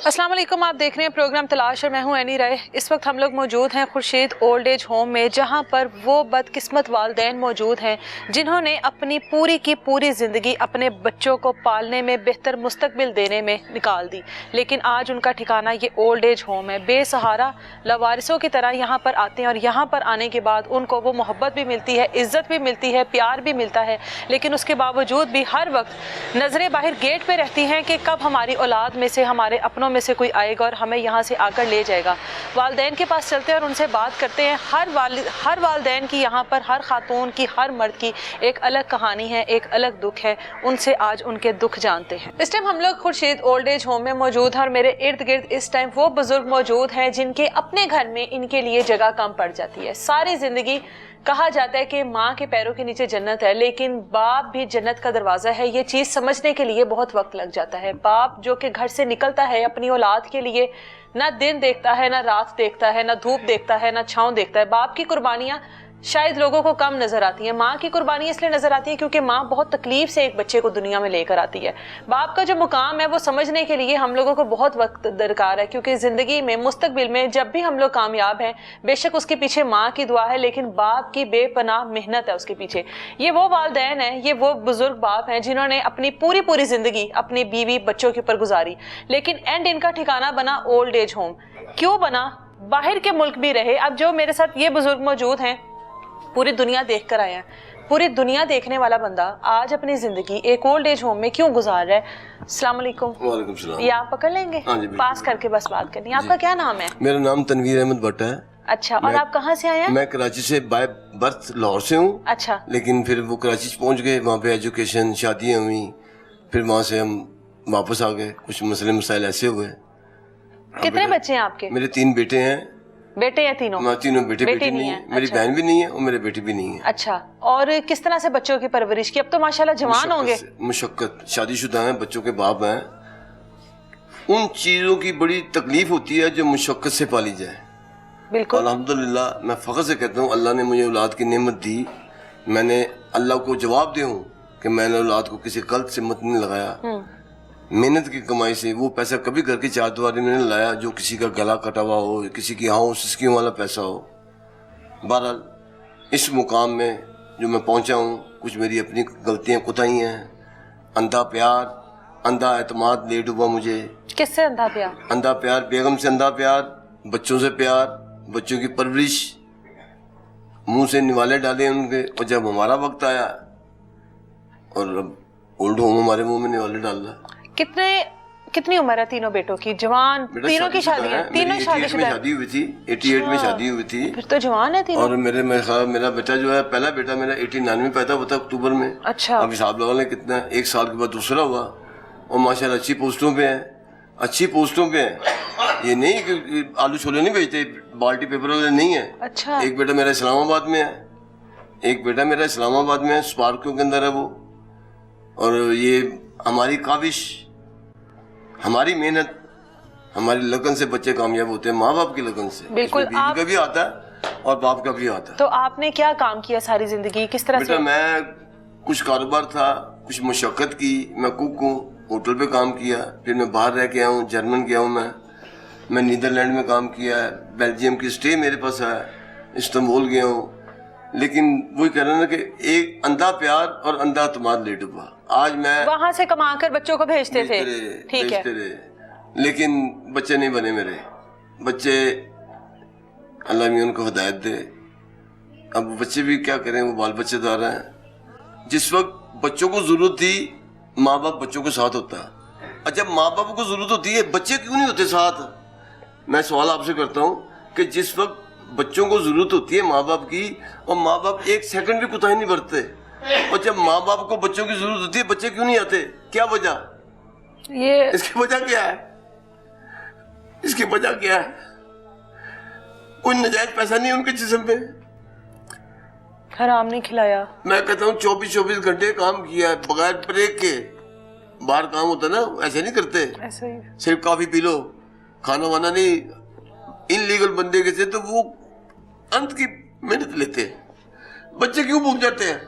अस्सलाम वालेकुम, आप देख रहे हैं प्रोग्राम तलाश और मैं हूं एनी राय। इस वक्त हम लोग मौजूद हैं खुर्शीद ओल्ड एज होम में, जहां पर वो बदकिस्मत वालिदैन मौजूद हैं जिन्होंने अपनी पूरी की पूरी ज़िंदगी अपने बच्चों को पालने में, बेहतर मुस्तकबिल देने में निकाल दी, लेकिन आज उनका ठिकाना ये ओल्ड एज होम है। बेसहारा लवारिसों की तरह यहाँ पर आते हैं और यहाँ पर आने के बाद उनको वो मोहब्बत भी मिलती है, इज़्ज़त भी मिलती है, प्यार भी मिलता है, लेकिन उसके बावजूद भी हर वक्त नज़रें बाहर गेट पे रहती हैं कि कब हमारी औलाद में से, हमारे अपनों में से कोई आएगा और हमें यहाँ से आकर ले जाएगा। वालिदैन के पास चलते हैं और उनसे बात करते हैं। हर वालिदैन की, यहाँ पर हर खातून की, हर मर्द की एक अलग कहानी है, एक अलग दुख है। उनसे आज उनके दुख जानते हैं। इस टाइम हम लोग खुर्शीद ओल्ड एज होम में मौजूद हैं और मेरे इर्द गिर्द इस टाइम वो बुजुर्ग मौजूद हैं जिनके अपने घर में इनके लिए जगह कम पड़ जाती है। सारी जिंदगी कहा जाता है कि माँ के पैरों के नीचे जन्नत है, लेकिन बाप भी जन्नत का दरवाज़ा है। ये चीज़ समझने के लिए बहुत वक्त लग जाता है। बाप जो कि घर से निकलता है अपनी औलाद के लिए, ना दिन देखता है, ना रात देखता है, ना धूप देखता है, ना छाँव देखता है। बाप की कुर्बानियाँ शायद लोगों को कम नजर आती है। माँ की कुर्बानी इसलिए नजर आती है क्योंकि माँ बहुत तकलीफ से एक बच्चे को दुनिया में लेकर आती है। बाप का जो मुकाम है वो समझने के लिए हम लोगों को बहुत वक्त दरकार है, क्योंकि जिंदगी में, मुस्तकबिल में जब भी हम लोग कामयाब हैं, बेशक उसके पीछे माँ की दुआ है, लेकिन बाप की बेपनाह मेहनत है उसके पीछे। ये वो वालिदैन है, ये वो बुजुर्ग बाप हैं जिन्होंने अपनी पूरी जिंदगी अपनी बीवी बच्चों के ऊपर गुजारी, लेकिन एंड इनका ठिकाना बना ओल्ड एज होम। क्यों बना? बाहर के मुल्क भी रहे। अब जो मेरे साथ ये बुजुर्ग मौजूद हैं, पूरी दुनिया देख कर आए हैं। पूरी दुनिया देखने वाला बंदा आज अपनी जिंदगी एक ओल्ड एज होम में क्यों गुजार रहा है? अस्सलाम वालेकुम। वालेकुम सलाम। ये आप पकड़ लेंगे? हाँ जी, पास करके बस बात करनी है। आपका क्या नाम है? मेरा नाम तनवीर अहमद भट्ट है। अच्छा, और आप कहाँ से आए हैं? मैं कराची से बाय बर्थ लाहौर से हूँ। अच्छा, लेकिन फिर वो कराची पहुँच गए, वहाँ पे एजुकेशन, शादियाँ हुई, फिर वहाँ से हम वापस आ गए। कुछ मसले मसाइल ऐसे हुए। कितने बच्चे हैं आपके? मेरे 3 बेटे हैं। बेटे हैं तीनों? तीनों बेटी नहीं है। मेरी बहन भी नहीं है और मेरे बेटी भी नहीं है। अच्छा, और किस तरह से बच्चों की परवरिश की? अब तो माशाल्लाह जवान होंगे। मुशक्कत, शादीशुदा हैं, बच्चों के बाप हैं। उन चीज़ों की बड़ी तकलीफ होती है जो मुशक्कत से पाली जाए। बिल्कुल। अल्हम्दुलिल्लाह, मैं फ़ख्र से कहता हूँ अल्लाह ने मुझे औलाद की नेमत दी। मैंने अल्लाह को जवाब दे हूँ कि मैंने औलाद को किसी गलत से मत नहीं लगाया। मेहनत की कमाई से वो पैसा कभी घर की चार दीवारी में नहीं लाया जो किसी का गला कटा हुआ हो, किसी की हाउस स्कीम वाला पैसा हो। बहरहाल इस मुकाम में जो मैं पहुंचा हूँ, कुछ मेरी अपनी गलतियाँ कोताही हैं। अंधा प्यार, अंधा एतमाद ले डूबा मुझे। किससे अंधा प्यार? अंधा प्यार, बेगम से अंधा प्यार, बच्चों से प्यार, बच्चों की परवरिश, मुंह से निवाले डाले उनके। और जब हमारा वक्त आया, और अब ओल्ड होम हमारे मुंह में निवाले डाल रहा। कितनी उम्र है तीनों बेटों की? जवान? तीनों की शादी है? तीनों शादी हुई थी, 88 में शादी हुई थी। फिर तो जवान है तीनों। और मेरा बेटा जो है, पहला बेटा मेरा 89 में पैदा हुआ था, अक्टूबर में। अच्छा। अब हिसाब लगा लें कितना, 1 साल के बाद दूसरा हुआ। और माशाल्लाह अच्छी पोस्टों पे है, अच्छी पोस्टों पे है। ये नहीं कि आलू छोले नहीं बेचते, बाल्टी पेपर वाले नहीं है। अच्छा। एक बेटा मेरा इस्लामाबाद में है, एक बेटा मेरा इस्लामाबाद में है, स्पार्कियो के अंदर है वो। और ये हमारी काविश, हमारी मेहनत, हमारी लगन से बच्चे कामयाब होते हैं, माँ बाप की लगन से। बिल्कुल। बीवी का भी आता है और बाप का भी आता है। तो आपने क्या काम किया सारी जिंदगी, किस तरह से? मैं कुछ कारोबार था, कुछ मुशक्कत की। मैं कुक हूँ, होटल पे काम किया। फिर मैं बाहर रह के आया हूँ, जर्मन गया हूँ मैं नीदरलैंड में काम किया है, बेल्जियम की स्टे मेरे पास है, इस्तांबुल गया हूँ। लेकिन वही कह रहे हैं ना कि एक अंधा प्यार और अंधा एतमाद ले डूबा। आज मैं वहां से कमाकर बच्चों को भेजते थे, ठीक है, लेकिन बच्चे नहीं बने मेरे बच्चे। अल्लाह मियां उनको हिदायत दे। अब बच्चे भी क्या करें, वो बाल बच्चे तो आ रहे हैं। जिस वक्त बच्चों को जरूरत थी, माँ बाप बच्चों के साथ होता है। और जब माँ बाप को जरूरत होती है, बच्चे क्यों नहीं होते साथ? मैं सवाल आपसे करता हूँ कि जिस वक्त बच्चों को जरूरत होती है माँ बाप की, और माँ बाप 1 सेकंड भी कोताही नहीं बरतते, और जब माँ बाप को बच्चों की जरूरत होती है, बच्चे क्यों नहीं आते? क्या वजह? ये इसकी वजह क्या है? इसकी वजह क्या है? कोई नजायज पैसा नहीं है उनके जिस्म पे, हराम नहीं खिलाया। मैं कहता हूँ 24 घंटे काम किया है बगैर ब्रेक के। बाहर काम होता ना, ऐसे नहीं करते, ऐसे ही सिर्फ कॉफी पी लो, खाना वाना नहीं। इनलीगल बंदे के से तो वो अंत की मेहनत लेते हैं। बच्चे क्यों भूख जाते हैं?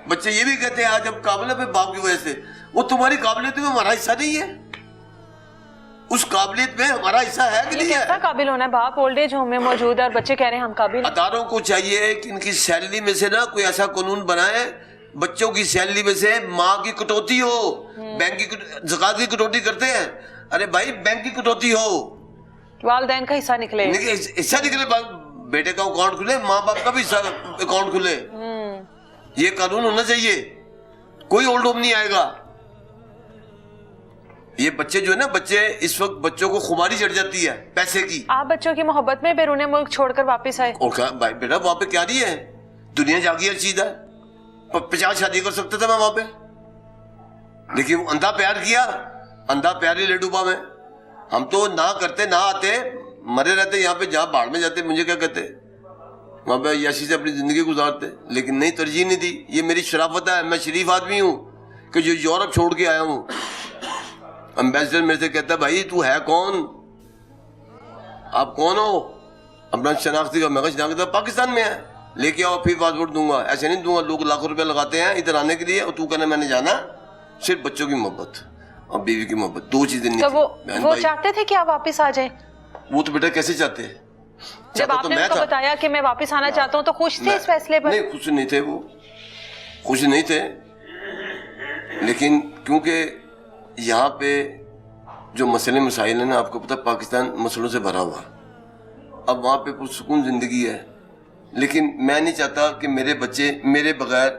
बच्चे ये भी कहते हैं आज हम काबिल पे बाप की वजह से। وہ تمہاری قابلیت میں ہمارا حصہ نہیں ہے؟ اس قابلیت میں ہمارا حصہ ہے کہ نہیں ہے؟ کیسا قابل ہونا ہے؟ باپ اولڈ ایج ہوم میں موجود ہے اور بچے کہہ رہے ہیں ہم قابل۔ اداروں کو چاہیے کہ ان کی سیلری میں سے نا کوئی ایسا قانون بنائے، بچوں کی سیلری میں سے ماں کی کٹوتی ہو۔ بینک کی زکات کی کٹوتی کرتے ہیں، ارے بھائی بینک کی کٹوتی ہو، والدین کا حصہ نکلے، حصہ نکلے، بیٹے کا اکاؤنٹ کھلے، ماں باپ کا بھی حصہ اکاؤنٹ کھلے، یہ قانون ہونا چاہیے۔ کوئی اولڈ ہوم نہیں آئے گا۔ یہ بچے جو ہے نا، بچے اس وقت بچوں کو خماری چڑھ جاتی ہے پیسے کی۔ آپ بچوں کی محبت میں بیرون ملک چھوڑ کر واپس آئے؟ اور کہا بھائی بیٹا وہاں پہ کیا نہیں ہے، دنیا جاگی ہر چیز ہے، 50 شادی کر سکتا تھا میں وہاں پہ، لیکن وہ اندھا پیار کیا، اندھا پیار ہی لے ڈوبا میں۔ ہم تو نہ کرتے نہ آتے، مرے رہتے یہاں پہ، جہاں باڑ میں جاتے مجھے کیا کہتے، وہاں پہ یاشی سے اپنی زندگی گزارتے، لیکن نہیں، ترجیح نہیں دی۔ یہ میری شرافت ہے، میں شریف آدمی ہوں کہ جو یورپ چھوڑ کے آیا ہوں۔ امبیسڈر میرے سے کہتا ہے بھائی تو ہے کون، آپ کون ہو، اپنا شناختی کا، میں کہا شناختی پاکستان میں ہے، لے کے آؤ پھر پاسپورٹ دوں گا۔ ایسے نہیں دوں گا، لوگ لاکھوں روپے لگاتے ہیں ادھر آنے کے لیے، اور تو کہنا میں نے جانا۔ صرف بچوں کی محبت اور بیوی کی محبت، دو چیزیں نہیں تھی۔ وہ چاہتے تھے کہ آپ واپس آ جائیں؟ وہ تو بیٹا کیسے چاہتے ہیں، جب آپ نے ان کو بتایا کہ میں واپس آنا چاہتا ہوں تو خوش تھے اس فیصلے پر؟ نہیں، خوش نہیں تھے، وہ خوش نہیں تھے، لیکن کیونکہ یہاں پہ جو مسئلے مسائل ہیں نا، آپ کو پتا پاکستان مسئلوں سے بھرا ہوا، اب وہاں پہ پرسکون زندگی ہے، لیکن میں نہیں چاہتا کہ میرے بچے میرے بغیر،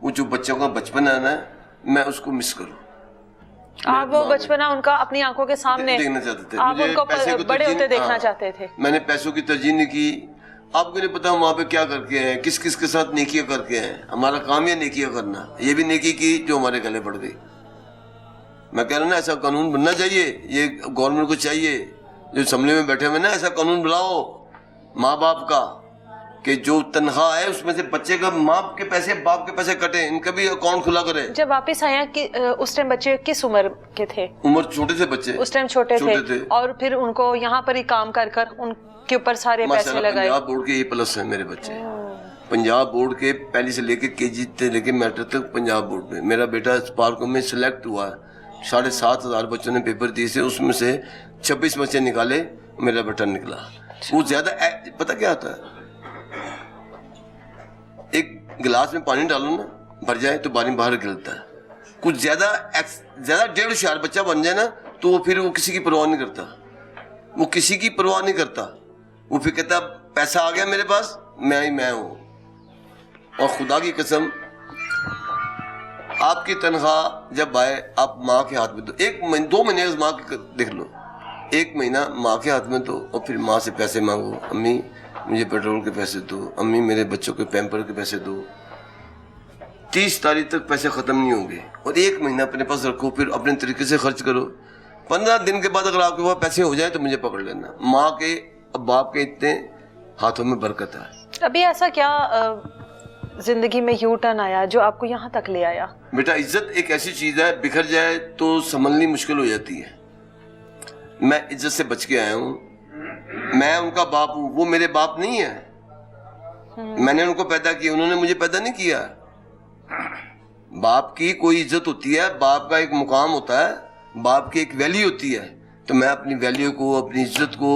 وہ جو بچوں کا بچپن ہے نا، میں اس کو مس کروں۔ آپ وہ بچپنا ان کا اپنی آنکھوں کے سامنے دیکھنا چاہتے تھے، آپ ان کو بڑے ہوتے دیکھنا چاہتے تھے۔ میں نے پیسوں کی ترجیح نہیں کی۔ آپ کو نہیں پتا ہم وہاں پہ کیا کر کے ہیں، کس کس کے ساتھ نیکیاں کر کے ہیں۔ ہمارا کام یہ نیکیاں کرنا، یہ بھی نیکی کی جو ہمارے گلے پڑ گئی۔ میں کہہ رہا ہوں نا، ایسا قانون بننا چاہیے، یہ گورنمنٹ کو چاہیے، جو اسمبلی میں بیٹھے ہوئے نا، ایسا قانون بناؤ ماں باپ کا کہ جو تنخواہ ہے اس میں سے بچے کا ماں کے پیسے باپ کے پیسے کٹے، ان کا بھی اکاؤنٹ کھلا کرے۔ جب واپس آیا کہ اس ٹائم بچے کس عمر کے تھے؟ عمر چھوٹے تھے بچے، اس ٹائم چھوٹے تھے، اور پھر ان کو یہاں پر ہی کام کر کر ان کے اوپر سارے پیسے لگائے۔ پنجاب بورڈ کے A+ ہیں میرے بچے، پنجاب بورڈ کے پہلی سے لے کے KG سے لے کے میٹرک تک پنجاب بورڈ میں۔ میرا بیٹا اسپارکو میں سلیکٹ ہوا ہے، 7,500 بچوں نے پیپر دیے تھے، اس میں سے 26 بچے نکالے، میرا بیٹا نکلا۔ وہ زیادہ پتہ کیا ہوتا ہے، ایک گلاس میں پانی ڈالو نا، بھر جائے تو پانی باہر گرتا ہے۔ کچھ زیادہ 1.5 ہوشیار بچہ بن جائے نا، تو وہ پھر وہ کسی کی پرواہ نہیں کرتا، وہ کسی کی پرواہ نہیں کرتا، وہ پھر کہتا پیسہ آ گیا میرے پاس، میں ہی میں ہوں۔ اور خدا کی قسم، آپ کی تنخواہ جب آئے، آپ ماں کے ہاتھ میں دو، 2 مہینے ماں کے دیکھ لو، 1 مہینہ ماں کے ہاتھ میں دو، اور پھر ماں سے پیسے مانگو، امی مجھے پیٹرول کے پیسے دو، امی میرے بچوں کے پیمپر کے پیسے دو۔ 30 تاریخ تک پیسے ختم نہیں ہوں گے، اور 1 مہینہ اپنے پاس رکھو، پھر اپنے طریقے سے خرچ کرو۔ 15 دن کے بعد اگر آپ کے پاس پیسے ہو جائیں تو مجھے پکڑ لینا۔ ماں کے باپ کے اتنے ہاتھوں میں برکت ہے۔ ابھی ایسا کیا زندگی میں یو ٹرن آیا جو آپ کو یہاں تک لے آیا؟ بیٹا عزت ایک ایسی چیز ہے، بکھر جائے تو سنبھلنی مشکل ہو جاتی ہے۔ میں عزت سے بچ کے آیا ہوں، میں ان کا باپ ہوں، وہ میرے باپ نہیں ہے۔ میں نے ان کو پیدا کیا، انہوں نے مجھے پیدا نہیں کیا۔ باپ کی کوئی عزت ہوتی ہے، باپ کا ایک مقام ہوتا ہے، باپ کی ایک ویلیو ہوتی ہے۔ تو میں اپنی ویلیو کو، اپنی عزت کو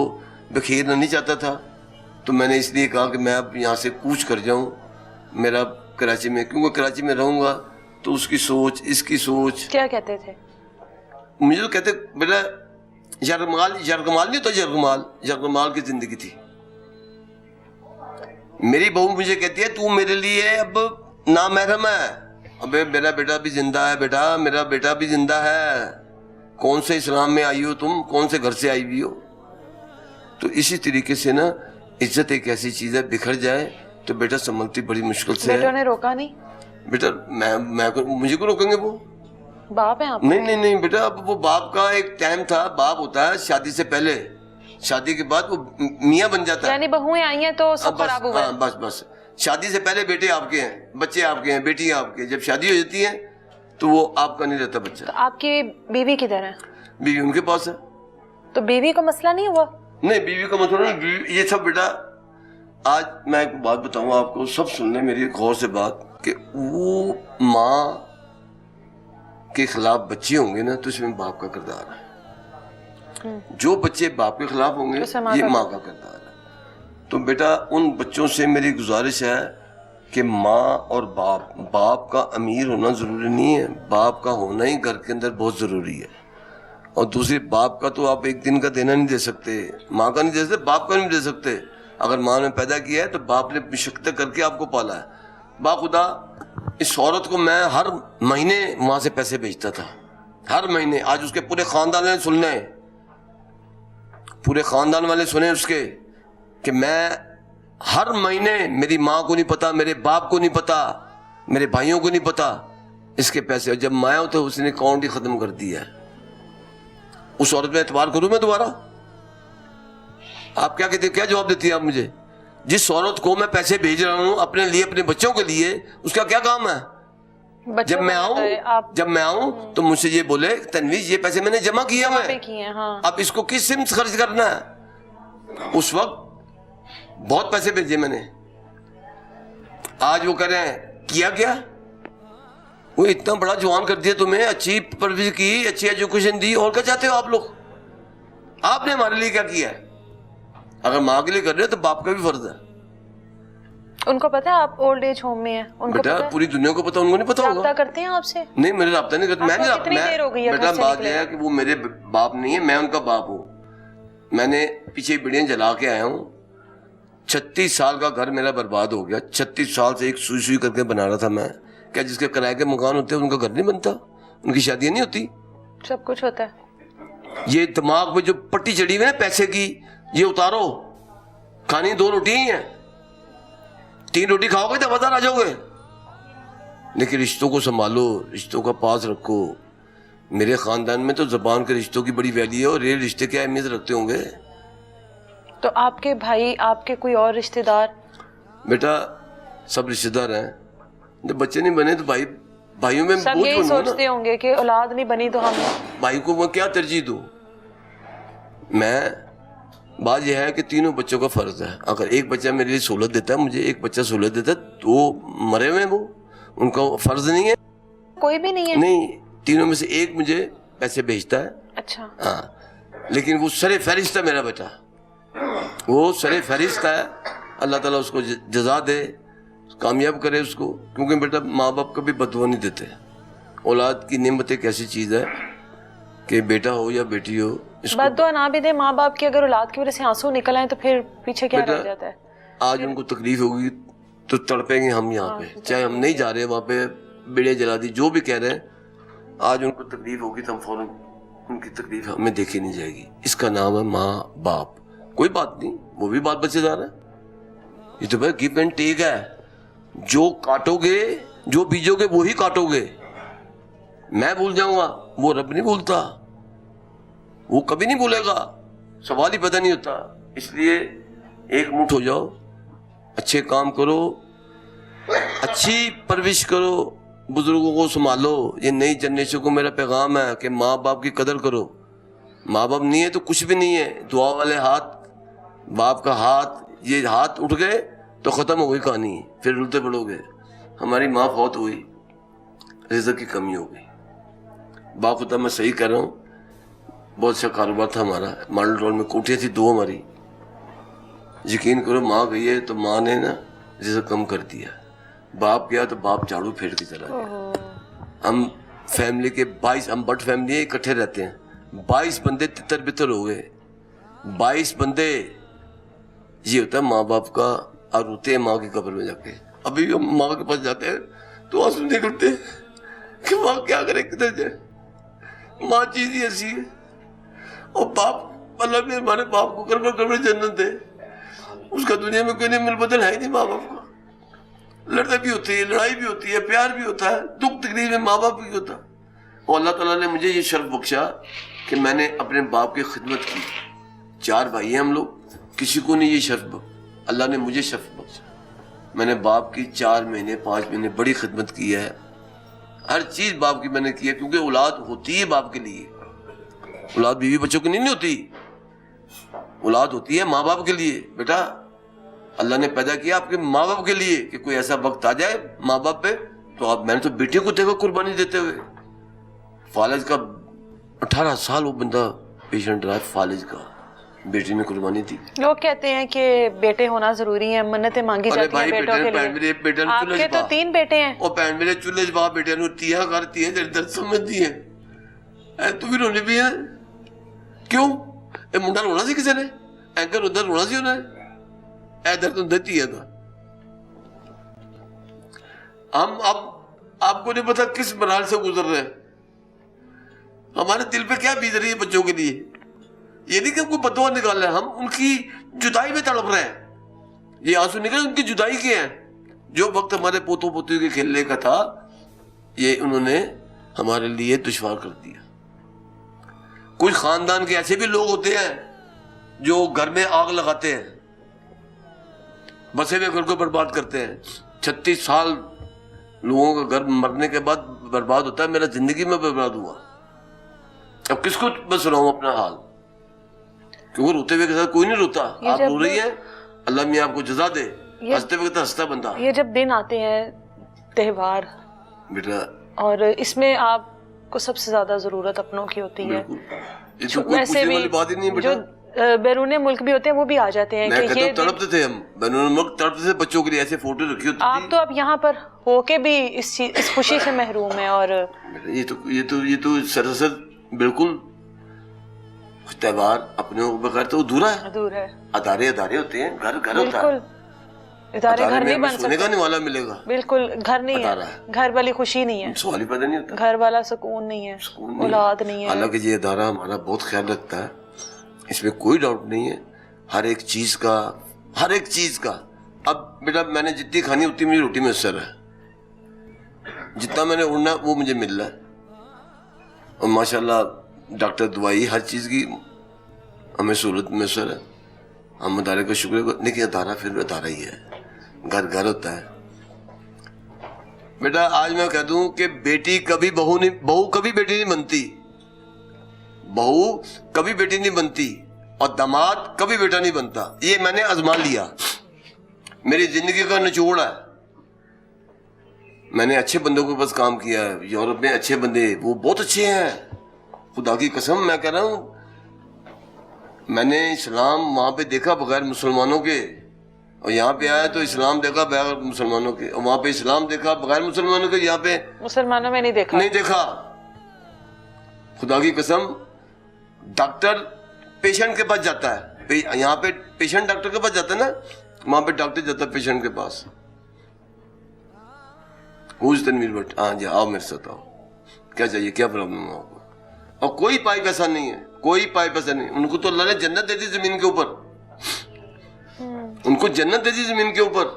بکھیرنا نہیں چاہتا تھا، تو میں نے اس لیے کہا کہ میں اب یہاں سے کوچ کر جاؤں، میرا کراچی میں، کیونکہ کراچی میں رہوں گا تو اس کی سوچ، اس کی سوچ۔ کیا کہتے تھے؟ مجھے تو کہتے بیٹا یرغمال نہیں ہوتا، یرغمال کی زندگی تھی۔ میری بہو مجھے کہتی ہے تو میرے لیے اب نامحرم ہے۔ ابے میرا بیٹا بھی زندہ ہے، بیٹا میرا بیٹا بھی زندہ ہے، کون سے اسلام میں آئی ہو تم، کون سے گھر سے آئی ہوئی ہو؟ تو اسی طریقے سے نا، عزت ایک ایسی چیز ہے، بکھر جائے تو بیٹا سنبھلتی بڑی مشکل سے ہے۔ بیٹوں نے روکا نہیں؟ بیٹا مجھے کو روکیں گے؟ وہ باپ ہیں آپ؟ نہیں بیٹا، اب وہ باپ کا ایک ٹائم تھا، باپ ہوتا ہے شادی سے پہلے، شادی کے بعد وہ میاں بن جاتا ہے۔ یعنی بہویں آئی ہیں تو سب خراب ہوا ہے؟ بس شادی سے پہلے بیٹے آپ کے ہیں، بچے آپ کے ہیں، بیٹیاں آپ کے ہیں۔ جب شادی ہو جاتی ہے تو وہ آپ کا نہیں رہتا بچہ۔ تو آپ کی بیوی کدھر ہے؟ بیوی ان کے پاس ہے۔ تو بیوی کو مسئلہ نہیں ہوا؟ نہیں، بیوی کا مسئلہ نہیں، یہ سب بیٹا، آج میں ایک بات بتاؤں آپ کو، سب سن لیں میری غور سے بات، کہ وہ ماں کے خلاف بچے ہوں گے نا تو اس میں باپ کا کردار ہے. جو بچے باپ کے خلاف ہوں گے یہ ماں کا کردار ہے. تو بیٹا ان بچوں سے میری گزارش ہے کہ ماں اور باپ کا امیر ہونا ضروری نہیں ہے, باپ کا ہونا ہی گھر کے اندر بہت ضروری ہے. اور دوسری باپ کا تو آپ ایک دن کا دینا نہیں دے سکتے, ماں کا نہیں دے سکتے, باپ کا نہیں دے سکتے. اگر ماں نے پیدا کیا ہے تو باپ نے مشقت کر کے آپ کو پالا ہے. باخدا اس عورت کو میں ہر مہینے وہاں سے پیسے بھیجتا تھا, ہر مہینے. آج اس کے پورے خاندان والے سننے, پورے خاندان والے سنیں اس کے کہ میں ہر مہینے, میری ماں کو نہیں پتا, میرے باپ کو نہیں پتا, میرے بھائیوں کو نہیں پتا اس کے پیسے. اور جب میں آؤں تو اس نے اکاؤنٹ ہی ختم کر دیا ہے. اس عورت میں اعتبار کروں میں دوبارہ؟ آپ کیا کہتے ہیں, کیا جواب دیتی ہیں آپ مجھے؟ جس عورت کو میں پیسے بھیج رہا ہوں اپنے لیے, اپنے بچوں کے لیے, اس کا کیا کام ہے؟ جب میں آؤں تو مجھ سے یہ بولے تنویز یہ پیسے میں نے جمع کیے ہوئے, اب اس کو کس سمت خرچ کرنا ہے. اس وقت بہت پیسے بھیجے میں نے. آج وہ کہہ رہے ہیں کیا کیا, وہ اتنا بڑا جوان کر دیا تمہیں, اچھی پرورش کی, اچھی ایجوکیشن دی, اور کیا چاہتے ہو آپ لوگ؟ آپ نے ہمارے لیے کیا کیا ہے؟ اگر ماں کے لیے کر رہے ہیں تو باپ کا بھی فرض ہے. ان کو پتا ہے آپ اولڈ ایج ہوم میں ہیں؟ ان کو بیٹا پوری دنیا کو پتا, ان کو نہیں پتا ہوگا. رابطہ کرتے ہیں آپ سے؟ نہیں, میرے رابطہ نہیں کرتے. میں بیٹا بات یہ ہے کہ وہ میرے باپ نہیں ہے, میں ان کا باپ ہوں. میں نے پیچھے بیڑیاں جلا کے آیا ہوں. 36 سال کا گھر میرا برباد ہو گیا. 36 سال سے ایک سوئی کر کے بنا رہا تھا میں. کیا جس کے کرائے کے مکان ہوتے ہیں ان کا گھر نہیں بنتا, ان کی شادیاں نہیں ہوتی؟ سب کچھ ہوتا ہے. یہ دماغ میں جو پٹی چڑھی ہوئی ہے پیسے کی, یہ اتارو. کھانی 2 روٹی ہی ہیں, 3 روٹی کھاؤ گے تو وزن آ جاؤ گے. لیکن رشتوں کو سنبھالو, رشتوں کا پاس رکھو. میرے خاندان میں تو زبان کے رشتوں کی بڑی ویلیو ہے, اور ریل رشتے کیا اہمیت رکھتے ہوں گے. تو آپ کے بھائی, آپ کے کوئی اور رشتہ دار؟ بیٹا سب رشتہ دار ہیں. جب بچے نہیں بنے تو بھائیوں میں سب یہی سوچتے ہوں گے کہ اولاد نہیں بنی تو ہم بھائی کو میں کیا ترجیح دوں. میں بات یہ ہے کہ تینوں بچوں کا فرض ہے. اگر ایک بچہ میرے لیے سہولت دیتا ہے, مجھے ایک بچہ سہولت دیتا ہے, تو وہ مرے ہوئے ہیں, وہ ان کا فرض نہیں ہے. کوئی بھی نہیں ہے؟ نہیں, تینوں میں سے ایک مجھے پیسے بھیجتا ہے. اچھا. ہاں, لیکن وہ سر فہرست ہے میرا بیٹا, وہ سر فہرست ہے. اللہ تعالیٰ اس کو جزا دے, کامیاب کرے اس کو. کیونکہ بیٹا ماں باپ کبھی بددعا نہیں دیتے. اولاد کی نعمت ایک ایسی چیز ہے کہ بیٹا ہو یا بیٹی ہو, بددعا نہ بھی دے ماں باپ کی, اگر اولاد کی وجہ سے آنسو نکل آئے تو پھر پیچھے کیا رہ جاتا ہے؟ آج ان کو تکلیف ہوگی تو تڑپیں گے ہم یہاں پہ, چاہے ہم نہیں جا رہے وہاں پہ بیڑے جلا دی, جو بھی کہہ رہے ہیں. آج ان کو تکلیف ہوگی تو ہم فوراً ان کی تکلیف ہمیں دیکھی نہیں جائے گی. اس کا نام ہے ماں باپ. کوئی بات نہیں, وہ بھی بات بچے دار ہے. یہ تو بھائی گیو اینڈ ٹیک ہے. جو کاٹو گے, جو بیجو گے وہی کاٹو گے. میں بھول جاؤں گا, وہ رب نہیں بھولتا, وہ کبھی نہیں بھولے گا. سوال ہی پیدا نہیں ہوتا. اس لیے ایک مٹھ ہو جاؤ, اچھے کام کرو, اچھی پرورش کرو, بزرگوں کو سنبھالو. یہ نئی جنریشن کو میرا پیغام ہے کہ ماں باپ کی قدر کرو. ماں باپ نہیں ہے تو کچھ بھی نہیں ہے. دعا والے ہاتھ, باپ کا ہاتھ, یہ ہاتھ اٹھ گئے تو ختم ہو گئی کہانی, پھر رلتے پڑو گے. ہماری ماں فوت ہوئی, رزق کی کمی ہو گئی. باخدا میں صحیح کہہ رہا ہوں, بہت اچھا کاروبار تھا ہمارا. ماڈل روڈ میں کوٹیاں تھی 2 ہماری. یقین کرو ماں گئی ہے تو ماں نے نا رزق کم کر دیا. باپ گیا تو باپ جھاڑو پھیر کے چلا گیا. ہم فیملی کے 22, ہم بٹ فیملی ہے, اکٹھے رہتے ہیں. 22 بندے تتر بتر ہو گئے. 22 بندے. یہ ہوتا ہے ماں باپ کا. اور روتے ہیں ماں کی قبر میں جا کے. ابھی بھی ہم ماں کے پاس جاتے ہیں تو آنسو نکلتے کہ ماں کیا کرے, کدھر جائے. ماں چیز ہی ایسی ہے. اور باپ, اللہ نے ہمارے باپ کو قبر جنت دے. اس کا دنیا میں کوئی نہیں مل بدل ہے ہی نہیں ماں باپ کا. لڑائی بھی ہوتی ہے, لڑائی بھی ہوتی ہے, پیار بھی ہوتا ہے, دکھ تکلیف میں ماں باپ بھی ہوتا ہے. اور اللہ تعالیٰ نے مجھے یہ شرف بخشا کہ میں نے اپنے باپ کی خدمت کی. 4 بھائی ہیں ہم لوگ, کسی کو نہیں یہ شرف, اللہ نے مجھے شرف بخشا. میں نے باپ کی 4 مہینے 5 مہینے بڑی خدمت کی ہے. ہر چیز باپ کی میں نے کی ہے, کیونکہ اولاد ہوتی ہے باپ کے لیے. اولاد بیوی بچوں کی نہیں ہوتی, اولاد ہوتی ہے ماں باپ کے لیے. بیٹا اللہ نے پیدا کیا آپ کے ماں باپ کے لیے کہ کوئی ایسا وقت آ جائے ماں باپ پہ تو آپ, میں نے تو بیٹی کو دیکھا قربانی دیتے ہوئے. فالج کا 18 سال وہ بندہ پیشنٹ رہا ہے فالج کا, بیٹی میں قربانی دی. لوگ کہتے ہیں کہ بیٹے ہونا ضروری ہے, منتیں مانگی جاتی ہیں بیٹوں کے لیے. آپ کے تو 3 بیٹے ہیں. اور پین میرے چولہے جب بیٹے نو تیا کرتی ہے درد سمجھتی ہے, اے تو بھی رونے بھی ہے کیوں؟ اے منڈا رونا سی کسی نے, اینکر ادھر رونا سی انہیں, اے درد اندر تیا تھا. ہم اب آپ کو نہیں پتا کس مرحلے سے گزر رہے ہیں, ہمارے دل پہ کیا بیت رہی ہے بچوں کے لیے. یہ نہیں کہ کوئی بددعا نکال رہے ہیں, ہم ان کی جدائی میں تڑپ رہے ہیں. یہ آنسو نکلے ان کی جدائی کے ہیں. جو وقت ہمارے پوتوں پوتیوں کے کھیلنے کا تھا یہ انہوں نے ہمارے لیے دشوار کر دیا. کچھ خاندان کے ایسے بھی لوگ ہوتے ہیں جو گھر میں آگ لگاتے ہیں, بسے ہوئے گھر کو برباد کرتے ہیں. 36 سال لوگوں کا گھر مرنے کے بعد برباد ہوتا ہے, میرا زندگی میں برباد ہوا. اب کس کو میں سناؤں اپنا حال, کیونکہ روتے ہوئے کے ساتھ کوئی نہیں روتا. آپ رو رہی ہیں, اللہ میاں آپ کو جزا دے. ہنستے ہوئے تو ہنستا بندہ. یہ جب دن آتے ہیں تہوار بیٹا, اور اس میں آپ کو سب سے زیادہ ضرورت اپنوں کی ہوتی ہے. ویسے بھی جو بیرون ملک بھی ہوتے ہیں وہ بھی آ جاتے ہیں. میں کہتا ہوں تڑپتے تھے ہم, بیرون ملک تڑپتے تھے بچوں کے لیے, ایسے فوٹو رکھی ہوتی. آپ تو اب یہاں پر ہو کے بھی اس خوشی سے محروم ہیں. اور یہ تو سراسر بالکل تہوار اپنے بغیر تو ادھورا ہے. ادارے ہوتے ہیں, گھر ہوتا ہے. ادارے گھر نہیں بن سکتے, کا نوالا ملے گا. بالکل گھر نہیں ہے, گھر والی خوشی نہیں ہے, سوال ہی پیدا نہیں ہوتا. گھر والا سکون نہیں ہے, اولاد نہیں ہے. حالانکہ یہ ادارہ ہمارا بہت خیال رکھتا ہے, اس میں کوئی ڈاؤٹ نہیں ہے. ہر ایک چیز کا اب بیٹا میں نے جتنی کھانی اتنی میری روٹی میں اثر ہے, جتنا میں نے اڑنا وہ مجھے مل رہا ہے. اور ماشاءاللہ ڈاکٹر دوائی ہر چیز کی ہمیں سہولت میں اثر ہے. ہم ادارے کا شکر ہے, لیکن ادارہ پھر بھی ادارہ ہی ہے, گھر ہوتا ہے. بیٹا آج میں کہہ دوں کہ بیٹی کبھی بہو کبھی بیٹی نہیں بنتی, بہو کبھی بیٹی نہیں بنتی, اور داماد کبھی بیٹا نہیں بنتا. یہ میں نے آزما لیا, میری زندگی کا نچوڑ ہے. میں نے اچھے بندوں کے پاس کام کیا ہے, یورپ میں اچھے بندے, وہ بہت اچھے ہیں, خدا کی قسم میں کہہ رہا ہوں. میں نے اسلام وہاں پہ دیکھا بغیر مسلمانوں کے, اور یہاں پہ آیا تو اسلام دیکھا بغیر مسلمانوں کے, اور وہاں پہ اسلام دیکھا بغیر مسلمانوں کے, یہاں پہ مسلمانوں میں نہیں دیکھا. خدا کی قسم. ڈاکٹر پیشنٹ کے پاس جاتا ہے, یہاں پہ پیشنٹ ڈاکٹر کے پاس جاتا ہے نا, وہاں پہ ڈاکٹر جاتا ہے پیشنٹ کے پاس. تنویر بٹ, ہاں جی آؤ میرے ساتھ آؤ, کیا چاہیے, کیا پرابلم ہے آپ کو. اور کوئی پائی پیسہ نہیں ہے, کوئی پائی پیسہ نہیں. ان کو تو اللہ نے جنت دے دی زمین کے اوپر, ان کو جنت دے دی زمین کے اوپر,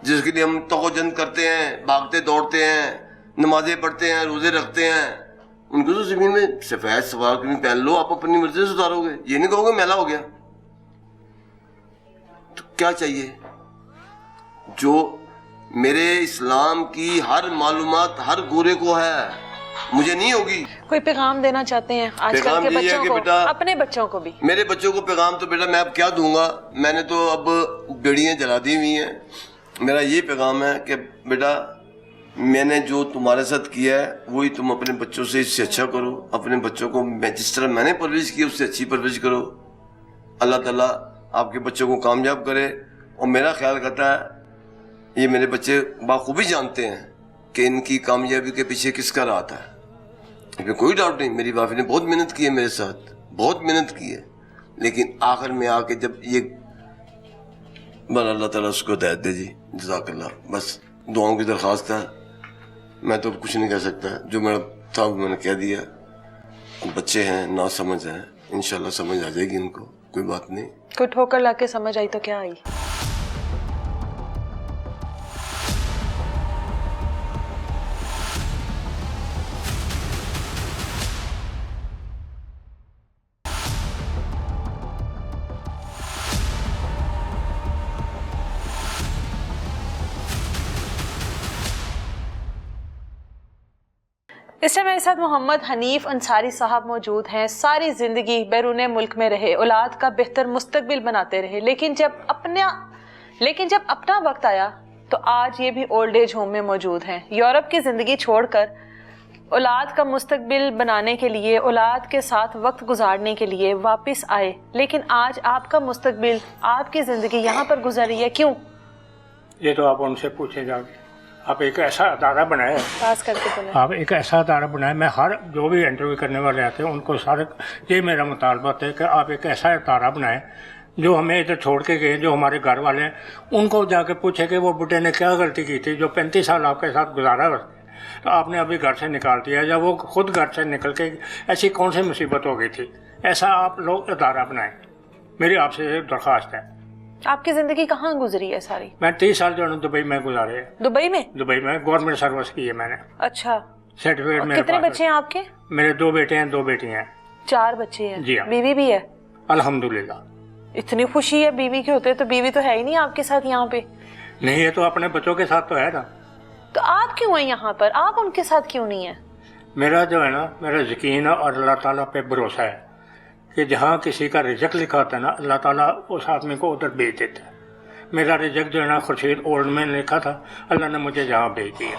جس کے لیے ہم توجہ کرتے ہیں, بھاگتے دوڑتے ہیں, نمازیں پڑھتے ہیں, روزے رکھتے ہیں. ان کو تو زمین میں سفید سوار پہن لو, آپ اپنی مرضی سے اتارو گے, یہ نہیں کہو گے میلا ہو گیا. تو کیا چاہیے, جو میرے اسلام کی ہر معلومات ہر گورے کو ہے, مجھے نہیں ہوگی. کوئی پیغام دینا چاہتے ہیں آج کل کے بچوں کو, اپنے بچوں کو بھی؟ میرے بچوں کو پیغام تو بیٹا میں اب کیا دوں گا, میں نے تو اب بیڑیاں جلا دی ہوئی ہیں. میرا یہ پیغام ہے کہ بیٹا میں نے جو تمہارے ساتھ کیا ہے وہی تم اپنے بچوں سے اس سے اچھا کرو. اپنے بچوں کو جس طرح میں نے پرورش کی اس سے اچھی پرورش کرو. اللہ تعالیٰ آپ کے بچوں کو کامیاب کرے. اور میرا خیال کرتا ہے یہ میرے بچے بخوبی جانتے ہیں کہ ان کی کامیابی کے پیچھے کس کا رات ہے. اس میں کوئی ڈاؤٹ نہیں, میری وافی نے بہت محنت کی ہے میرے ساتھ, بہت محنت کی ہے, لیکن آخر میں آ کے جب یہ بس اللہ تعالیٰ اس کو ہدایت دے. جی جزاک اللہ. بس دعاؤں کی درخواست ہے, میں تو کچھ نہیں کہہ سکتا. جو میرا تھا وہ میں نے کہہ دیا. بچے ہیں نا سمجھ ہیں, انشاءاللہ سمجھ آ جائے گی ان کو, کوئی بات نہیں. کوئی ٹھوکر لا کے سمجھ آئی تو کیا آئی. اس سے میرے ساتھ محمد حنیف انصاری صاحب موجود ہیں. ساری زندگی بیرون ملک میں رہے, اولاد کا بہتر مستقبل بناتے رہے, لیکن جب اپنا وقت آیا تو آج یہ بھی اولڈ ایج ہوم میں موجود ہیں. یورپ کی زندگی چھوڑ کر اولاد کا مستقبل بنانے کے لیے، اولاد کے ساتھ وقت گزارنے کے لیے واپس آئے، لیکن آج آپ کا مستقبل، آپ کی زندگی یہاں پر گزر رہی ہے، کیوں؟ یہ تو آپ ان سے پوچھیں جا کے. آپ ایک ایسا ادارہ بنائے، پاس کر کے بولیں. آپ ایک ایسا ادارہ بنائے، میں ہر جو بھی انٹرویو کرنے والے آتے ہیں ان کو سارے یہ میرا مطالبہ ہے کہ آپ ایک ایسا ادارہ بنائیں جو ہمیں ادھر چھوڑ کے گئے، جو ہمارے گھر والے ہیں ان کو جا کے پوچھے کہ وہ بڈھے نے کیا غلطی کی تھی جو 35 سال آپ کے ساتھ گزارا تو آپ نے ابھی گھر سے نکال دیا، یا وہ خود گھر سے نکل کے ایسی کون سی مصیبت ہو گئی تھی. ایسا آپ لوگ ادارہ بنائیں، میری آپ سے درخواست ہے. آپ کی زندگی کہاں گزری ہے ساری؟ میں 30 سال جو ہے دبئی میں گزارے ہیں. دبئی میں؟ دبئی میں گورنمنٹ سروس کی ہے میں نے. اچھا. سرٹیفکیٹ میرے کتنے پاس بچے ہیں آپ کے؟ میرے 2 بیٹے ہیں 2 بیٹیاں ہیں. 4 بچے ہیں. جی ہاں. بیوی بھی ہے؟ الحمدللہ. اتنی خوشی ہے بیوی کے ہوتے، تو بیوی تو ہے ہی نہیں آپ کے ساتھ یہاں پہ. نہیں، یہ تو اپنے بچوں کے ساتھ تو ہے نا. تو آپ کیوں ہیں یہاں پر؟ آپ ان کے ساتھ کیوں نہیں ہیں؟ میرا جو ہے نا، میرا یقین اور اللہ تعالیٰ پہ بھروسہ ہے کہ جہاں کسی کا رزق لکھا ہوتا ہے نا، اللہ تعالیٰ اس آدمی کو ادھر بھیج دیتا ہے. میرا رزق جو ہے نا خورشید اولڈ میں لکھا تھا، اللہ نے مجھے جہاں بھیج دیا.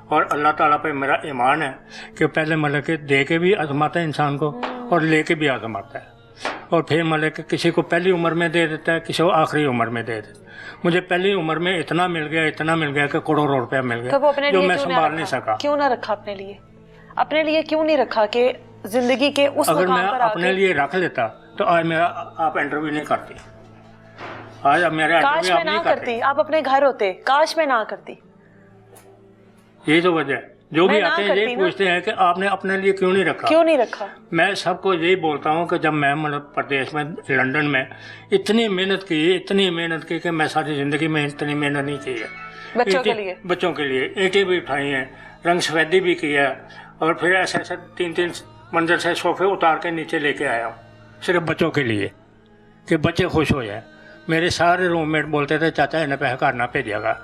اور اللہ تعالیٰ پہ میرا ایمان ہے کہ پہلے مطلب کہ دے کے بھی آزماتا ہے انسان کو اور لے کے بھی آزماتا ہے، اور پھر مطلب کہ کسی کو پہلی عمر میں دے دیتا ہے، کسی کو آخری عمر میں دے دیتا ہے. مجھے پہلی عمر میں اتنا مل گیا کہ کروڑوں روپیہ مل تو وہ گیا اپنے جو لیے میں کیوں نہ سنبھال نہیں رکھا؟ سکا. کیوں نہ رکھا اپنے لیے؟ اپنے لیے کیوں نہیں رکھا کہ زندگی کے اس اگر مقام میں پر اپنے لیے رکھ لیتا تو آج میرا آپ انٹرویو نہیں کرتی. آج اب میرا کاش انٹرویو میں آپ نہ نہیں کرتی، آپ اپنے گھر ہوتے. کاش میں نہ کرتی. یہی تو وجہ ہے. جو بھی میں نہ آتے ہیں کرتی یہی نا. پوچھتے ہیں کہ آپ نے اپنے لیے کیوں نہیں رکھا. کیوں نہیں رکھا؟ میں سب کو یہی بولتا ہوں کہ جب میں مطلب پردیش میں لندن میں اتنی محنت کی کہ میں ساری زندگی میں اتنی محنت نہیں کی ہے. بچوں کے لیے؟ بچوں کے لیے اینٹیں بھی اٹھائی ہیں، رنگ سفیدی بھی کی ہے، اور پھر ایسے 3 منزل سے صوفے اتار کے نیچے لے کے آیا ہوں صرف بچوں کے لیے کہ بچے خوش ہو جائیں. میرے سارے روم میٹ بولتے تھے چاچا انہیں پیسہ گھر نہ بھیجیے گا،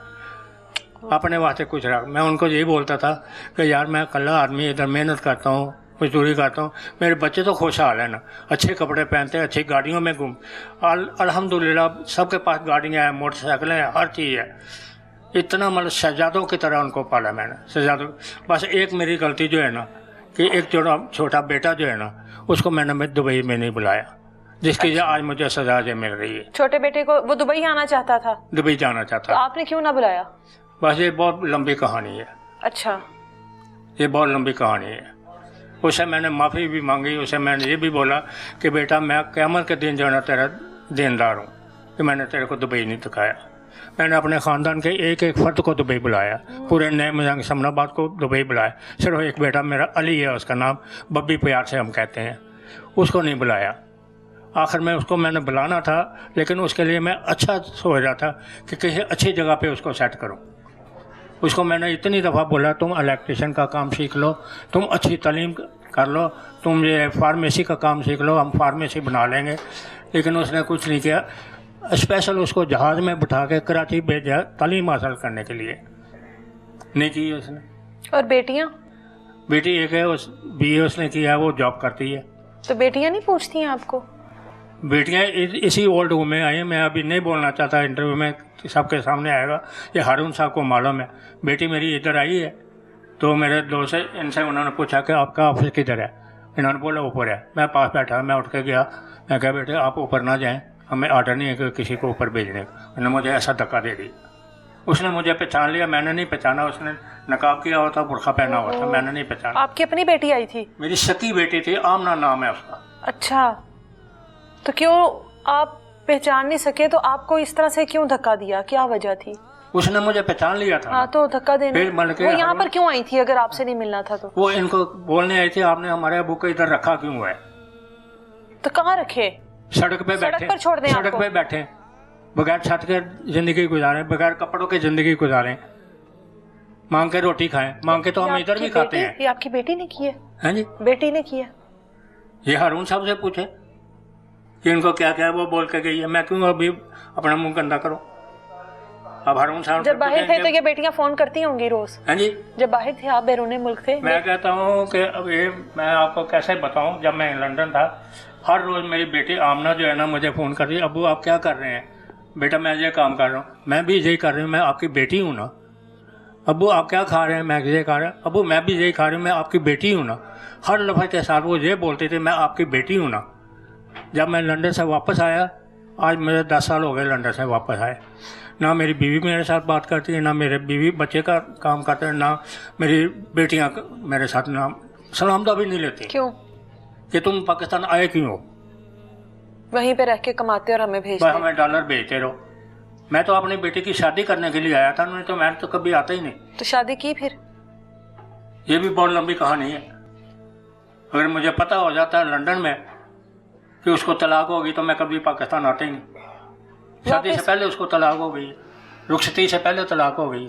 اپنے واسطے کچھ رکھ. میں ان کو یہی بولتا تھا کہ یار میں اکلا آدمی ادھر محنت کرتا ہوں، مزدوری کرتا ہوں، میرے بچے تو خوشحال ہیں نا، اچھے کپڑے پہنتے ہیں، اچھی گاڑیوں میں گھوم. الحمدللہ سب کے پاس گاڑیاں ہیں، موٹر سائیکلیں ہیں، ہر چیز ہے. اتنا مطلب شہزادوں کی طرح ان کو پالا میں نے، شہزادوں. بس ایک میری غلطی جو ہے نا کہ ایک چھوٹا بیٹا جو ہے نا اس کو میں نے دبئی میں نہیں بلایا، جس کی آج مجھے سزا مل رہی ہے. چھوٹے بیٹے کو وہ دبئی آنا چاہتا تھا؟ دبئی جانا چاہتا. تو آپ نے کیوں نہ بلایا؟ بس یہ بہت لمبی کہانی ہے. اچھا. یہ بہت لمبی کہانی ہے. اسے میں نے معافی بھی مانگی، اسے میں نے یہ بھی بولا کہ بیٹا میں قیامت کے دن جو ہے نا تیرا دیندار ہوں کہ میں نے تیرے کو دبئی نہیں دکھایا. میں نے اپنے خاندان کے ایک فرد کو دبئی بلایا، پورے نئے مجھے سمن آباد کو دبئی بلایا. صرف ایک بیٹا میرا علی ہے، اس کا نام ببی پیار سے ہم کہتے ہیں، اس کو نہیں بلایا. آخر میں اس کو میں نے بلانا تھا، لیکن اس کے لیے میں اچھا سوچ رہا تھا کہ کسی اچھی جگہ پہ اس کو سیٹ کروں. اس کو میں نے اتنی دفعہ بولا تم الیکٹریشین کا کام سیکھ لو، تم اچھی تعلیم کر لو، تم یہ فارمیسی کا کام سیکھ لو، ہم فارمیسی بنا لیں گے. لیکن اس نے کچھ نہیں کیا. اسپیشل اس کو جہاز میں بٹھا کے کراچی بھیجا تعلیم حاصل کرنے کے لیے، نہیں کی اس نے. اور بیٹیاں؟ بیٹی ایک ہے، BA اس نے کیا ہے، وہ جاب کرتی ہے. تو بیٹیاں نہیں پوچھتی ہیں آپ کو؟ بیٹیاں اسی اولڈ ہوم میں آئی ہیں. میں ابھی نہیں بولنا چاہتا انٹرویو میں، سب کے سامنے آئے گا، یہ ہارون صاحب کو معلوم ہے. بیٹی میری ادھر آئی ہے تو میرے دوست ان سے انہوں نے پوچھا کہ آپ کا آفس کدھر ہے؟ انہوں نے بولا اوپر ہے. میں پاس بیٹھا، میں اٹھ کے گیا، میں کہا بیٹے آپ اوپر نہ جائیں، ہمیں آرڈر نہیں ہے کہ کسی کو اوپر بھیجنے کا. انہوں نے مجھے ایسا دھکا دے دی. اس نے مجھے پہچان لیا، میں نے نہیں پہچانا. اس نے نقاب کیا ہوا تھا، برقع پہنا ہوا تھا، میں نے نہیں پہچانا. آپ کی اپنی بیٹی آئی تھی؟ میری سکی بیٹی تھی، آمنہ نام ہے اس کا. اچھا. تو کیوں آپ پہچان نہیں سکے؟ تو آپ کو اس طرح سے کیوں دھکا دیا؟ کیا وجہ تھی؟ اس نے مجھے پہچان لیا تھا. ہاں تو دھکا دینا. وہ یہاں پر کیوں آئی تھی اگر آپ سے نہیں ملنا تھا تو؟ وہ ان کو بولنے آئی تھی آپ نے ہمارے ابو کو ادھر رکھا کیوں ہے. تو کہاں رکھے؟ سڑک پہ بیٹھے، سڑک پر چھوڑ دیں. سڑک پہ بیٹھے بغیر چھت کے زندگی گزاریں، بغیر کپڑوں کے زندگی گزاریں، مانگ کے روٹی کھائیں. مانگ کے تو ہم ادھر بھی کھاتے ہیں. یہ آپ کی بیٹی نے کی ہے؟ ہاں جی، بیٹی نے کی ہے. یہ ہارون صاحب سے پوچھے کہ ان کو کیا کیا وہ بول کے گئی ہے. میں کیوں ابھی اپنا منہ گندا کروں؟ اب ہارون صاحب جب باہر تھے تو یہ بیٹیاں فون کرتی ہوں گی روز؟ ہاں جی. جب باہر تھے آپ، بیرون ملک تھے؟ میں کہتا ہوں کہ اب یہ میں آپ کو کیسے بتاؤں. جب میں لندن تھا ہر روز میری بیٹی آمنہ جو ہے نا مجھے فون کر رہی ہے، ابو آپ کیا کر رہے ہیں؟ بیٹا میں یہ کام کر رہا ہوں. میں بھی یہی کر رہی ہوں، میں آپ کی بیٹی ہوں نا. ابو آپ کیا کھا رہے ہیں؟ میں یہ کھا رہا ہوں. ابو میں بھی یہی کھا رہی ہوں, میں آپ کی بیٹی ہوں نا. ہر لفظ کے ساتھ وہ یہ بولتے تھے میں آپ کی بیٹی ہوں نا. جب میں لندن سے واپس آیا, آج میرے 10 سال ہو گئے لندن سے واپس آئے, نہ میری بیوی میرے ساتھ بات کرتی ہے, نہ میرے بیوی بچے کا کام کرتے ہیں, نہ میری بیٹیاں میرے ساتھ نہ سلام دعا بھی نہیں لیتی. کیوں؟ کہ تم پاکستان آئے کیوں ہو؟ وہیں پہ رہ کے کماتے اور ہمیں بھیجتے. بس ہمیں ڈالر بھیجتے رہو. میں تو اپنی بیٹی کی شادی کرنے کے لیے آیا تھا, میں تو کبھی آتا ہی نہیں. تو شادی کی پھر؟ یہ بھی بہت لمبی کہانی ہے. اگر مجھے پتہ ہو جاتا ہے لندن میں کہ اس کو طلاق ہوگی تو میں کبھی پاکستان آتا ہی نہیں. شادی سے پہلے اس کو طلاق ہو گئی, رخصتی سے پہلے طلاق ہو گئی.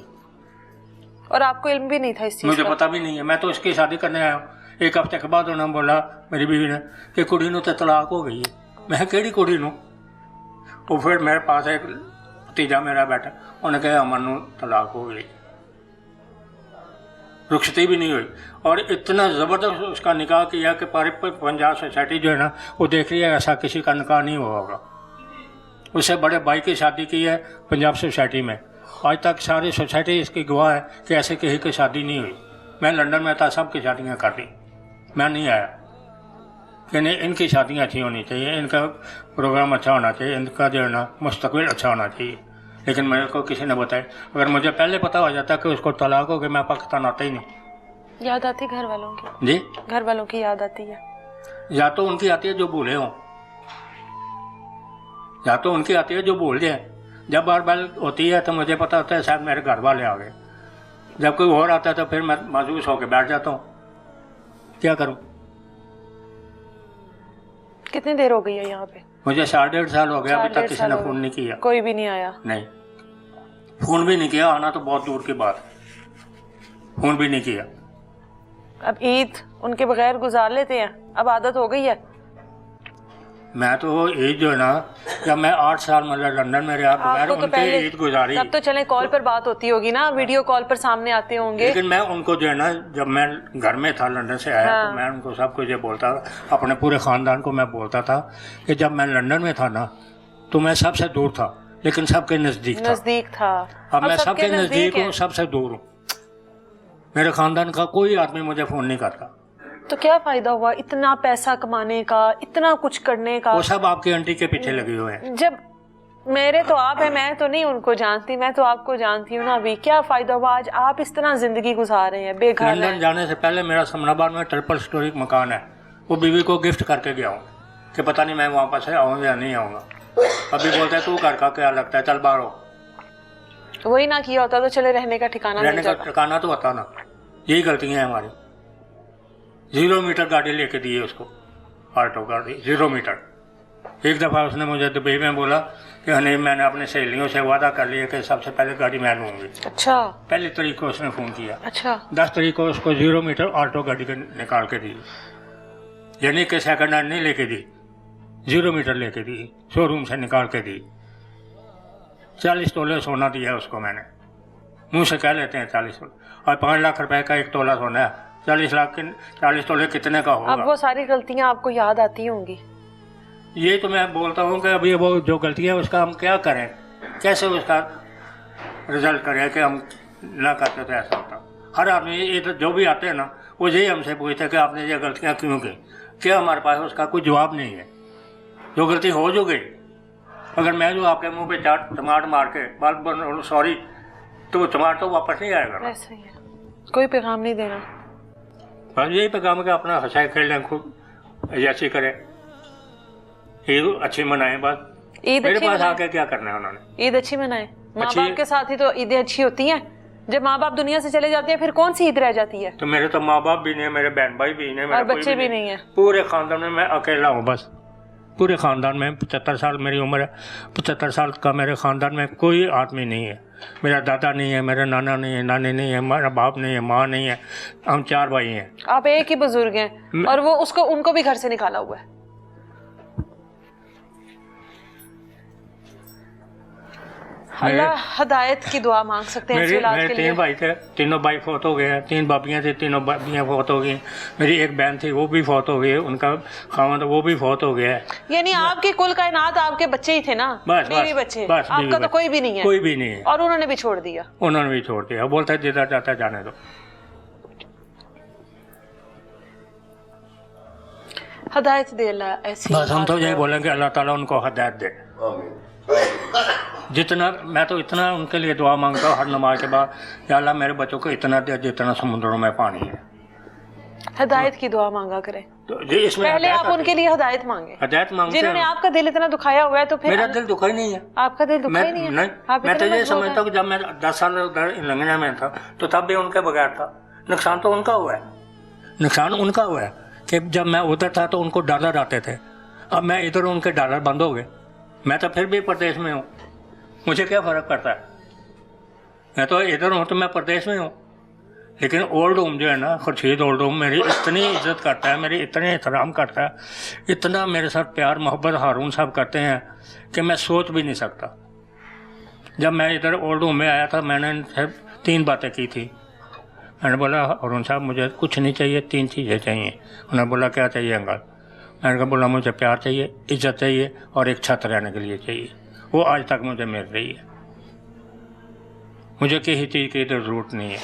اور آپ کو علم بھی نہیں تھا اس چیز مجھے کا؟ پتہ بھی نہیں ہے. میں تو اس کی شادی کرنے آیا ہوں. 1 ہفتے کے بعد انہوں نے بولا میری بیوی نے کہ کڑی نو تے طلاق ہو گئی ہے. میں کہڑی کڑی نو؟ وہ پھر میرے پاس ایک بھتیجا میرا بیٹا, انہوں نے کہا امن نو طلاق ہو گئی, رخصتی بھی نہیں ہوئی. اور اتنا زبردست اس کا نکاح کیا کہ پنجاب سوسائٹی جو ہے نا وہ دیکھ رہی ہے ایسا کسی کا نکاح نہیں ہوا ہوگا. اس سے بڑے بھائی کی شادی کی ہے پنجاب سوسائٹی میں. آج تک ساری سوسائٹی اس کی گواہ ہے کہ ایسے کسی کی شادی نہیں ہوئی. میں لندن میں تھا, سب کی شادیاں کر دی, میں نہیں آیا. کہ نہیں ان کی شادیاں اچھی ہونی چاہیے, ان کا پروگرام اچھا ہونا چاہیے, ان کا جو ہے نا مستقبل اچھا ہونا چاہیے. لیکن میرے کو کسی نے بتایا. اگر مجھے پہلے پتہ ہو جاتا کہ اس کو طلاق ہو گیا میں پاکستان آتا ہی نہیں. یاد آتی گھر والوں کی؟ جی گھر والوں کی یاد آتی ہے؟ یا تو ان کی آتی ہے جو بھولے ہوں, یا تو ان کی آتی ہے جو بھول جائیں. جب بار بار ہوتی ہے تو مجھے پتہ ہوتا ہے شاید میرے گھر والے آ گئے. جب کوئی اور آتا ہے تو پھر میں مایوس ہو کے بیٹھ جاتا ہوں, کیا کروں. کتنی دیر ہو گئی ہے یہاں پہ؟ مجھے 1.5 سال ہو گیا, ابھی تک 1.5 کسی سال نے ہو فون گئے. نہیں کیا. کوئی بھی نہیں آیا؟ نہیں, فون بھی نہیں کیا. آنا تو بہت دور کی بات, فون بھی نہیں کیا. اب عید ان کے بغیر گزار لیتے ہیں, اب عادت ہو گئی ہے. میں تو عید جو ہے نا, جب میں 8 سال مطلب لندن میں رہا بغیر ان کے عید گزاری. تب تو چلیں کال پر بات ہوتی ہوگی نا, ویڈیو کال پر سامنے آتے ہوں گے. لیکن میں ان کو جو ہے نا, جب میں گھر میں تھا لندن سے آیا تو میں ان کو سب کچھ یہ بولتا, اپنے پورے خاندان کو میں بولتا تھا کہ جب میں لندن میں تھا نا تو میں سب سے دور تھا لیکن سب کے نزدیک تھا. اب میں سب کے نزدیک ہوں, سب سے دور ہوں. میرے خاندان کا کوئی آدمی مجھے فون نہیں کرتا. تو کیا فائدہ ہوا اتنا پیسہ کمانے کا, اتنا کچھ کرنے کا؟ وہ سب آپ کی آنٹی کے پیچھے لگے ہوئے ہیں. جب میرے تو آپ ہیں, میں تو نہیں ان کو جانتی, میں تو آپ کو جانتی ہوں نا. ابھی کیا فائدہ ہوا آج آپ اس طرح زندگی گزار رہے ہیں, بے گھر ہیں. لندن جانے سے پہلے میرا سمن آباد میں 3 سٹوری مکان ہے, وہ بیوی کو گفٹ کر کے گیا ہوں کہ پتہ نہیں میں وہاں سے آؤں گا یا نہیں آؤں گا. ابھی بولتے تو گھر کا کیا لگتا ہے, چل باہر ہو. وہی نہ کیا ہوتا تو چلے رہنے کا ٹھکانہ رہنے کا ٹھکانا تو ہوتا نا. یہی غلطیاں ہیں ہماری. 0 میٹر گاڑی لے کے دی ہے اس کو, آٹو گاڑی 0 میٹر. ایک دفعہ اس نے مجھے دبئی میں بولا کہ نہیں, میں نے اپنے سہیلیوں سے وعدہ کر لیا کہ سب سے پہلے گاڑی میں لوں گی. اچھا, 1 تاریخ کو اس نے فون کیا. اچھا, 10 تاریخ کو اس کو 0 میٹر آٹو گاڑی نکال کے دی. یعنی کہ سیکنڈ ہینڈ نہیں لے کے دی, 0 میٹر لے کے دی, شو روم سے نکال کے دی. 40 تولے سونا دیا اس کو میں نے. منہ سے کہہ لیتے ہیں 40 تولے, اور 5 لاکھ روپے کا 1 تولہ سونا ہے. 40 تولے کتنے کا ہوگا؟ اب وہ ساری غلطیاں آپ کو یاد آتی ہوں گی. یہ تو میں بولتا ہوں کہ ابھی وہ جو غلطیاں اس کا ہم کیا کریں, کیسے اس کا رزلٹ کریں کہ ہم نہ کرتے تو ایسا ہوتا. ہر آدمی یہ جو بھی آتے ہیں نا وہ یہی ہم سے پوچھتے کہ آپ نے یہ غلطیاں کیوں کی. کیا ہمارے پاس اس کا کوئی جواب نہیں ہے. جو غلطی ہو جو گئی, اگر میں جو آپ کے منہ پہ ٹماٹر مار کے بال سوری تو وہ ٹماٹر تو واپس نہیں آئے گا. ایسا ہی ہے, کوئی پیغام نہیں دینا. بس یہی پیغام ہے کہ اپنا ہنسائے کھیل لیں, خوب ایسی کریں, عید اچھی منائیں. بس عید میرے اچھی پاس آ منائیں, کے کیا کرنا ہے انہوں نے. عید اچھی منائیں. ماں باپ کے ساتھ ہی تو عیدیں اچھی ہوتی ہیں. جب ماں باپ دنیا سے چلے جاتے ہیں پھر کون سی عید رہ جاتی ہے؟ تو میرے تو ماں باپ بھی نہیں, میرے بہن بھائی بھی نہیں, اور بچے بھی نہیں ہیں. پورے خاندان میں میں اکیلا ہوں. بس پورے خاندان میں 75 سال میری عمر ہے, 75 سال کا میرے خاندان میں کوئی آدمی نہیں ہے. میرا دادا نہیں ہے, میرا نانا نہیں ہے, نانی نہیں ہے, میرا باپ نہیں ہے, ماں نہیں ہے. ہم 4 بھائی ہیں. آپ ایک ہی بزرگ ہیں اور وہ ان کو بھی گھر سے نکالا ہوا ہے. अल्लाह हदायत की दुआ मांग सकते हैं ऐसी औलाद मेरे के लिए। 3 भाई थे, तीनों भाई फौत हो गए हैं, 3 बाबियाँ थी, तीनों बाबियाँ फौत हो गई। मेरी एक बहन थी, वो भी फौत हो गई, उनका खामद वो भी फौत हो गया है। यानी आपके कुल कायनात आपके बच्चे ही थे ना, बस बीवी बच्चे, बस बीवी आपका तो बच्चे। कोई भी नहीं है, कोई भी नहीं है, और उन्होंने भी छोड़ दिया। उन्होंने भी छोड़ दिया, बोलता है जिधर जाता है जाने दो। हदायत दे अल्लाह ऐसी। बस हम तो औलाद यही को। बोलेंगे अल्लाह ताला उनको हदायत दे। आमीन। जितना मैं तो इतना उनके लिए दुआ मांगता हूँ हर नमाज के बाद, या अल्लाह मेरे बच्चों को इतना दे जितना समुद्रों में पानी है। हदायत की दुआ मांगा करें। तो ये इसमें पहले हदायत आप आती उनके है। लिए हदायत मांगे। हदायत मांगते जिन्होंने हैं। आपका दिल इतना दुखाया हुआ है, तो फिर मेरा दिल दुखा ही नहीं है। आपका दिल दुखा ही नहीं है। आप मैं तो इतने ये मजबूर समझता हैं। हूँ कि जब मैं 10 साल उधर लंगना में था तो तब भी उनके बगैर था। नुकसान तो उनका हुआ है, नुकसान उनका हुआ है कि जब मैं उधर था तो उनको डॉलर आते थे, अब मैं इधर हूं, उनके डॉलर बंद हो गए। मैं तो फिर भी प्रदेश में हूँ, मुझे क्या फ़र्क पड़ता है। मैं तो इधर हूँ तो मैं प्रदेश में हूँ। लेकिन ओल्ड होम जो है ना, खुर्शीद ओल्ड होम मेरी इतनी इज्जत करता है, मेरी इतने एहतराम करता है, इतना मेरे साथ प्यार मोहब्बत हारून साहब करते हैं कि मैं सोच भी नहीं सकता। जब मैं इधर ओल्ड होम में आया था, मैंने इनसे 3 बातें की थी। मैंने बोला हारून साहब मुझे कुछ नहीं चाहिए, 3 चीज़ें चाहिए। उन्होंने बोला क्या चाहिए अंकल? मैंने कहा बोला मुझे प्यार चाहिए, इज्जत चाहिए और एक छत रहने के लिए चाहिए। वो आज तक मुझे मिल रही है। मुझे किसी चीज़ की इधर ज़रूरत नहीं है,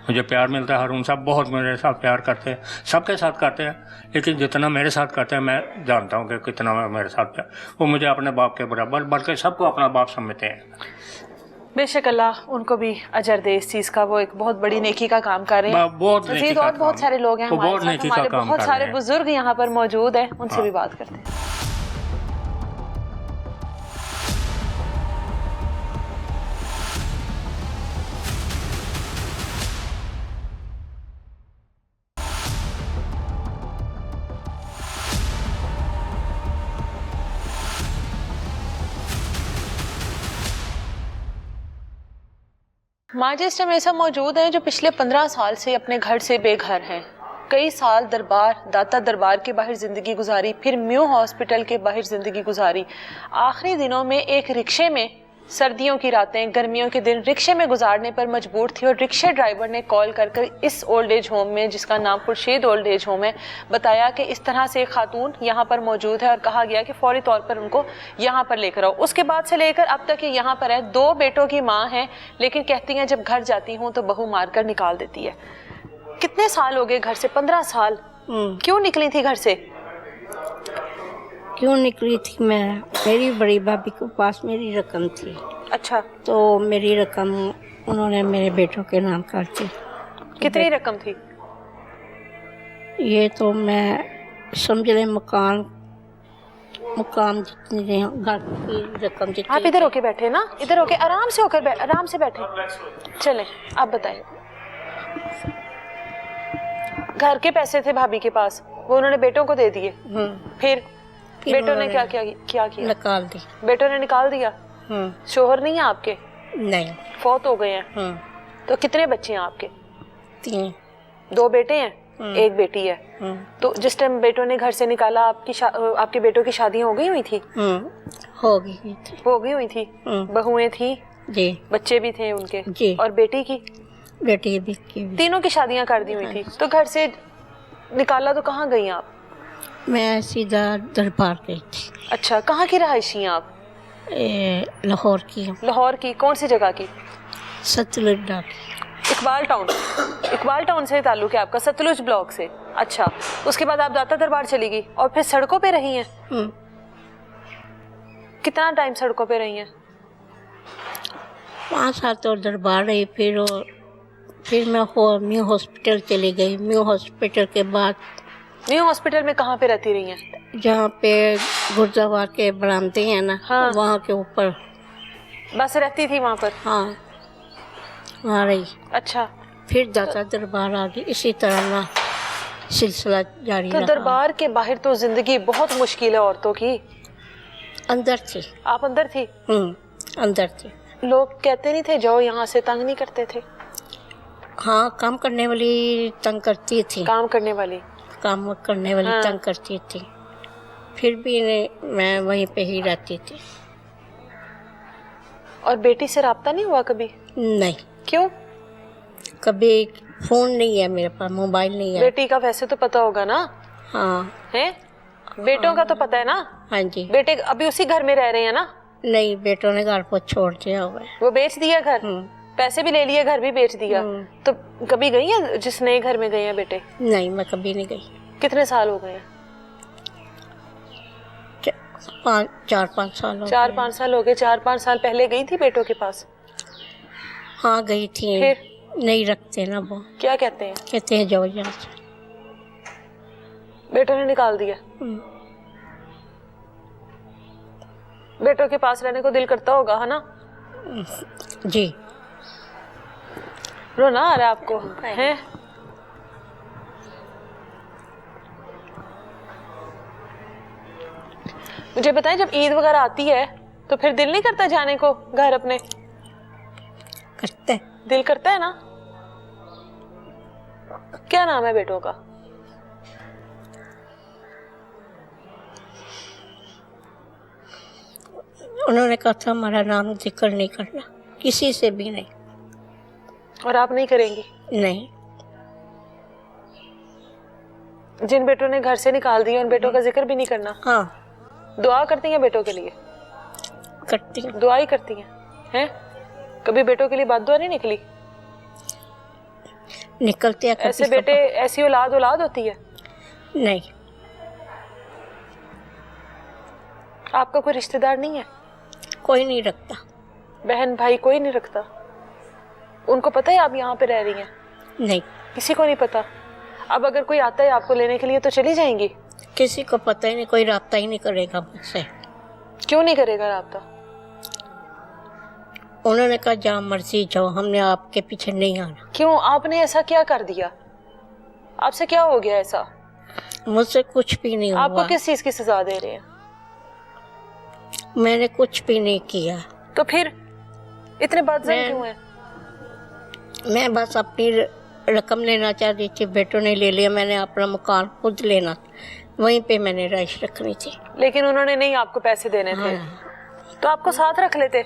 मुझे प्यार मिलता है। हारून साहब बहुत मेरे साथ प्यार करते हैं, सबके साथ करते हैं, लेकिन जितना मेरे साथ करते हैं मैं जानता हूँ कि कितना मेरे साथ प्यार। वो मुझे अपने बाप के बराबर, बल्कि सबको अपना बाप समझते हैं। बेशक अल्लाह उनको भी अजर दे इस चीज़ का, वो एक बहुत बड़ी नेकी का काम कर रहे हैं। बहुत नेकी मज़ीद का और बहुत काम। सारे लोग हैं वो हमारे बहुत साथ, नेकी का हमारे काम बहुत कर सारे रहे हैं। बुजुर्ग यहाँ पर मौजूद हैं, उनसे हाँ। भी बात करते हैं। माजिद में ऐसा मौजूद है जो पिछले 15 साल से अपने घर से बेघर हैं। कई साल दरबार दाता दरबार के बाहर ज़िंदगी गुजारी, फिर म्यू हॉस्पिटल के बाहर ज़िंदगी गुजारी। आखिरी दिनों में एक रिक्शे में सर्दियों की रातें, गर्मियों के दिन रिक्शे में गुजारने पर मजबूर थी, और रिक्शे ड्राइवर ने कॉल कर इस ओल्ड एज होम में, जिसका नाम खुर्शीद ओल्ड एज होम है, बताया कि इस तरह से एक खातून यहाँ पर मौजूद है, और कहा गया कि फौरी तौर पर उनको यहाँ पर लेकर आओ। उसके बाद से लेकर अब तक ये यहाँ पर है। 2 बेटों की माँ है, लेकिन कहती हैं जब घर जाती हूँ तो बहू मार कर निकाल देती है। कितने साल हो गए घर से? 15 साल। क्यों निकली थी घर से? क्यों निकली थी मैं? मेरी बड़ी भाभी के पास मेरी रकम थी। अच्छा, तो मेरी रकम उन्होंने मेरे बेटों के नाम कर दी। कितनी रकम थी? ये तो मैं समझ लें मकान जितनी घर की रकम जितनी। आप इधर होके बैठे ना, इधर होके आराम से होकर आराम से बैठे। चलें, आप बताएं। घर के पैसे थे भाभी के पास, वो उन्होंने बेटों को दे दिए। फिर बेटों ने क्या किया? निकाल दी। बेटों ने निकाल दिया। शोहर नहीं है आपके? नहीं। फौत हो गए हैं। तो कितने बच्चे हैं आपके? 3। 2 बेटे हैं, 1 बेटी है। तो जिस टाइम बेटों ने घर से निकाला, आपके बेटों की शादियां हो गई हुई थी? हो गई हुई थी। बहुएं थी जी, बच्चे भी थे उनके जी। और बेटी की? बेटी भी की। तीनों की शादियां कर दी हुई थी। तो घर से निकाला तो कहाँ गई आप? मैं सीधा दरबार गई थी। अच्छा, कहाँ की रहायशी हैं आप? लाहौर की हूँ। लाहौर की कौन सी जगह की? सतलुज की। इकबाल टाउन से ताल्लुक है आपका, सतलुज ब्लॉक से। अच्छा, उसके बाद आप दाता दरबार चली गई और फिर सड़कों पे रही हैं? कितना टाइम सड़कों पे रही हैं? 5 साल तो दरबार रही। फिर मैं म्यू हॉस्पिटल चली गई। म्यू हॉस्पिटल के बाद न्यू हॉस्पिटल में कहाँ पे रहती रही हैं? जहाँ पे गुरुद्वारा के बरामदे हैं ना, हाँ। वहाँ के ऊपर। बस रहती थी वहाँ पर? हाँ, वहाँ रही। अच्छा, फिर दाता दरबार आ गई। इसी तरह ना सिलसिला जारी तो रहा। दरबार के बाहर तो जिंदगी बहुत मुश्किल है औरतों की। अंदर थी। आप अंदर थी? अंदर थी। लोग कहते नहीं थे जाओ यहाँ से? तंग नहीं करते थे? हाँ, काम करने वाली तंग करती थी। काम करने वाली हाँ। तंग करती थी। फिर भी मैं वहीं पे ही रहती थी। और बेटी से राब्ता नहीं हुआ कभी? नहीं, क्यों? कभी फोन नहीं है मेरे पास, मोबाइल नहीं है। बेटी का वैसे तो पता होगा ना? हाँ है, बेटों का तो पता है ना? हाँ जी। बेटे अभी उसी घर में रह रहे हैं ना? नहीं, बेटों ने घर को छोड़ दिया हुआ है। वो बेच दिया घर, पैसे भी ले लिए, घर भी बेच दिया। तो कभी गई है जिस नए घर में गए हैं बेटे? नहीं, मैं कभी नहीं गई। कितने साल हो गए हैं? 4-5 साल हो गए। 4-5 साल हो गए। 4-5 साल पहले गई थी बेटों के पास? हाँ गई थी। फिर नहीं रखते ना वो, क्या कहते हैं? कहते हैं जाओ यहाँ से। बेटों ने निकाल दिया? बेटों के पास रहने को दिल करता होगा, है ना? जी। रोना आ रहा है आपको? है? मुझे बताएं, जब ईद वगैरह आती है तो फिर दिल नहीं करता जाने को घर अपने? करते दिल करता है ना? क्या नाम है बेटों का? उन्होंने कहा था हमारा नाम जिक्र नहीं करना किसी से भी नहीं। और आप नहीं करेंगी? नहीं। जिन बेटों ने घर से निकाल दिया उन बेटों का जिक्र भी नहीं करना? हाँ दुआ करती हैं बेटों के लिए? करती हूँ। दुआ ही करती हैं? हैं? कभी बेटों के लिए बात दुआ नहीं निकली? निकलते हैं ऐसे बेटे, ऐसी औलाद होती है? नहीं। आपका कोई रिश्तेदार नहीं है? कोई नहीं रखता। बहन भाई कोई नहीं रखता? उनको पता है आप यहाँ पे रह रही हैं? नहीं, किसी को नहीं पता? अब अगर कोई आता है आपको लेने के लिए तो चली जाएंगी? किसी को पता ही नहीं, कोई राब्ता ही नहीं करेगा मुझसे। क्यों नहीं करेगा राब्ता? उन्होंने कहा जहाँ मर्जी जाओ, हमने आपके पीछे नहीं आना। क्यों? आपने ऐसा क्या कर दिया? आपसे क्या हो गया ऐसा? मुझसे कुछ भी नहीं हुआ। आपको किस चीज की सजा दे रहे हैं? मैंने कुछ भी नहीं किया। तो फिर इतने बदज़न क्यों हैं? मैं बस अपनी रकम लेना चाह रही थी, बेटों ने ले लिया। मैंने अपना मकान खुद लेना, वहीं पे मैंने रहाइश रखनी थी। लेकिन उन्होंने नहीं आपको पैसे देने थे? तो आपको साथ रख लेते?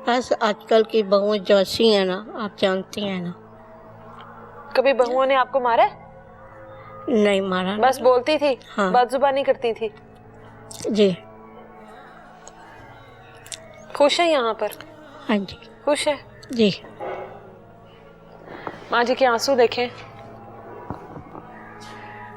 बस आजकल की बहुएं जैसी हैं ना, आप जानती हैं ना। कभी बहुओं ने आपको मारा? नहीं मारा। बस बोलती थी? हाँ। बदजुबानी करती थी? जी। खुश है यहाँ पर? हाँ जी। खुश है जी। माँ जी के आंसू देखें।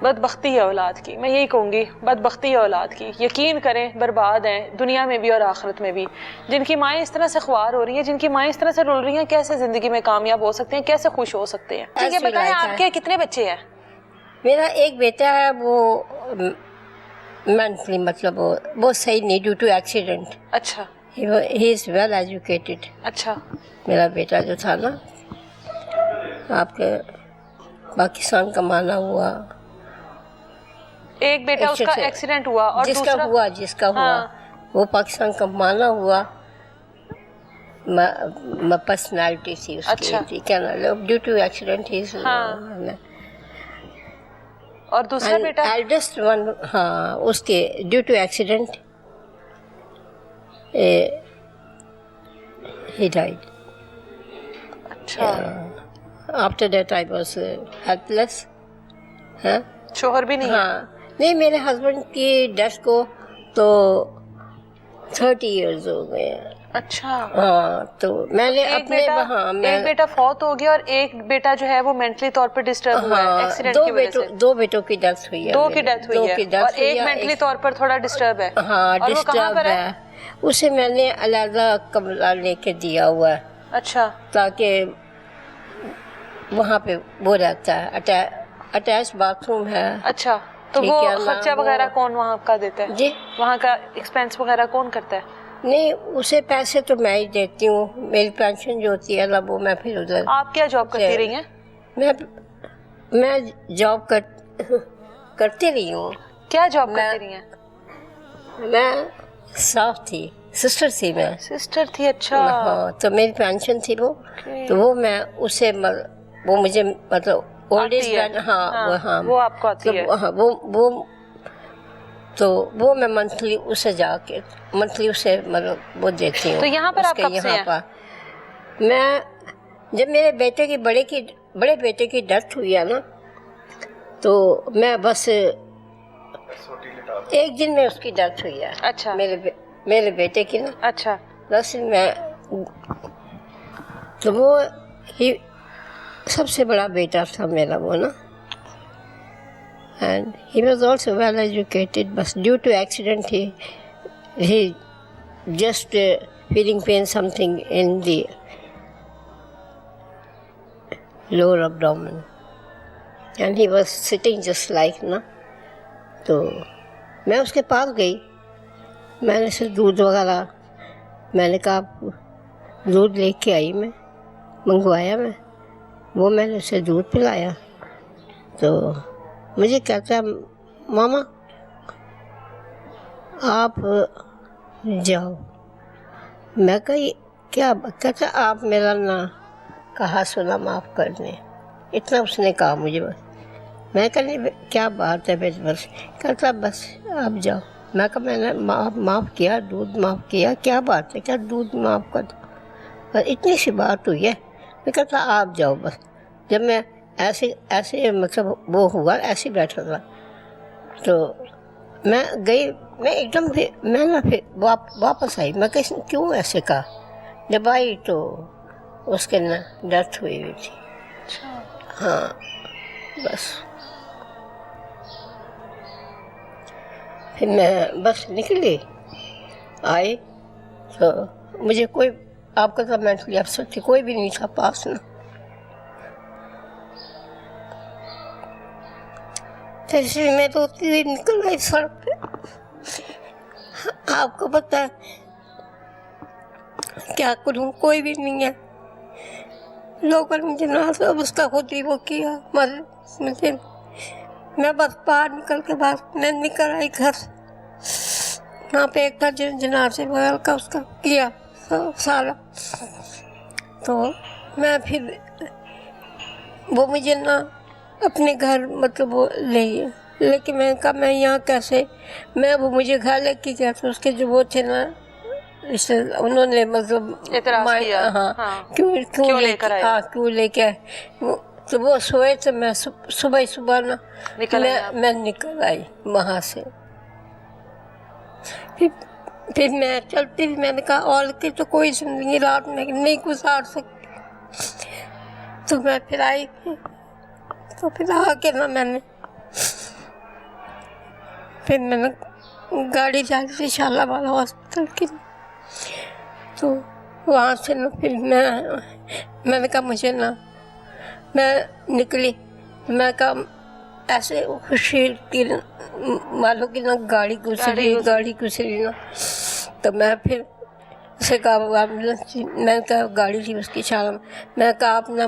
बदबख्ती है औलाद की, मैं यही कहूँगी, बदबख्ती है औलाद की। यकीन करें बर्बाद हैं दुनिया में भी और आखिरत में भी। जिनकी माएँ इस तरह से ख्वार हो रही हैं, जिनकी माएँ इस तरह से रुल रही हैं, कैसे ज़िंदगी में कामयाब हो सकते हैं, कैसे खुश हो सकते हैं? ठीक है, बताएं आपके कितने बच्चे हैं? मेरा एक बेटा है, वो मेंटली मतलब वो सही नहीं, ड्यू टू एक्सीडेंट। अच्छा। He is well educated. अच्छा। मेरा मेरा बेटा जो था ना, आपके पाकिस्तान कमाना हुआ। एक बेटा उसका एक्सीडेंट हुआ और जिसका हुआ वो पाकिस्तान कमाना हुआ। पर्सनालिटी थी उसकी। अच्छा। ठीक है ना, ड्यू टू एक्सीडेंट ही। और दूसरा बेटा? एल्डेस्ट वन, हाँ, उसके due to accident he died. अच्छा। After that I was helpless. हाँ? शोहर भी नहीं है? हाँ, नहीं, मेरे हस्बैंड की डेथ को तो 30 इयर्स हो गए हैं। अच्छा। हाँ, तो मैंने अपने एक बेटा फौत हो गया और एक बेटा जो है वो मेंटली तौर पे डिस्टर्ब हुआ है एक्सीडेंट की वजह से। दो बेटों की डेथ हुई है। दो की डेथ हुई है और एक मेंटली तौर पर थोड़ा डिस्टर्ब है। हाँ, डिस्टर्ब है। उसे मैंने अलग कमरा लेके दिया हुआ है। अच्छा। ताकि वहाँ पे वो रहता है, अटैच बाथरूम है। अच्छा, तो वो खर्चा वगैरह कौन वहाँ का देता है? जी, वहाँ का एक्सपेंस वगैरह कौन करता है? नहीं, उसे पैसे तो मैं ही देती हूँ। मेरी पेंशन जो होती है ना, वो मैं फिर उधर। आप क्या जॉब करती रही हैं? मैं जॉब करती रही हूँ। क्या जॉब करती रही हैं? मैं स्टाफ थी, सिस्टर थी मैं। सिस्टर थी? अच्छा। हाँ, तो मेरी पेंशन थी वो। तो वो मैं उसे वो मुझे मतलब ओल्ड एज। हाँ, वो आपको आती है। हाँ, वो तो वो मैं मंथली उसे जाके मंथली उसे मतलब वो देती हूँ। तो यहाँ पर आप उसके कब से यहाँ हैं? पर मैं जब मेरे बेटे की बड़े बेटे की डेथ हुई है ना, तो मैं बस एक दिन में उसकी डेथ हुई है। अच्छा। मेरे बेटे की ना, अच्छा। बस मैं तो वो ही सबसे बड़ा बेटा था मेरा वो ना, and he was also well educated, but due to accident he just feeling pain something in the lower abdomen, and he was sitting just like ना, तो मैं उसके पास गई, मैंने उसे दूध वगैरह, मैंने कहा दूध लेके आई, मैं मंगवाया, मैं वो मैंने उसे दूध पिलाया, तो मुझे कहता मामा आप जाओ। मैं कही क्या? कहता आप मेरा ना कहा सुना माफ़ कर दें, इतना उसने कहा मुझे बस। मैं कहनी क्या बात है बस। कहता बस आप जाओ। मैं कहा मैंने माफ़ किया, दूध माफ़ किया, क्या बात है? क्या दूध माफ़ कर दो, बस इतनी सी बात हुई है। मैं कहता आप जाओ बस। जब मैं ऐसे मतलब वो हुआ, ऐसे बैठा था, तो मैं गई, मैं एकदम फिर वापस आई। मैं क्यों ऐसे कहा? जब आई तो उसके ना डेथ हुई थी। हाँ बस फिर मैं बस निकली, आई तो मुझे कोई आपका तो मेंटली अफसर थी कोई भी नहीं था पास ना। फिर मैं रोती हुई निकल गई सड़क पे। आपको पता है क्या करूँ, कोई भी नहीं है। लोगों ने मुझे ना सब उसका खुद ही वो किया, मुझे मैं बस बाहर निकल के मैं निकल आई घर। वहाँ पे एक था जनाजे बगल का उसका किया सारा, तो मैं फिर वो मुझे ना अपने घर मतलब वो लेकिन मैं कहा मैं यहाँ कैसे, मैं वो मुझे घर लेके गया तो उसके जो वो थे ना उन्होंने मतलब एतराज़ किया। हाँ क्यों लेकर आए, हाँ क्यों लेके आए। तो वो सोए थे, मैं सुबह ना मैं निकल आई वहाँ से। फिर मैं चलती थी, मैंने कहा और की तो कोई जिंदगी रात में नहीं गुजार सकती। तो मैं फिर आई, तो फिर आके ना मैंने गाड़ी जाती थी शालामार हॉस्पिटल की, तो वहाँ से ना फिर मैंने कहा मुझे ना, मैं निकली, मैं कहा ऐसे खुशी की मालूम की ना गाड़ी गुजरी ना, तो मैं फिर उसे कहा एम्बुलेंस, मैंने कहा गाड़ी थी उसकी शाला, मैं कहा आप ना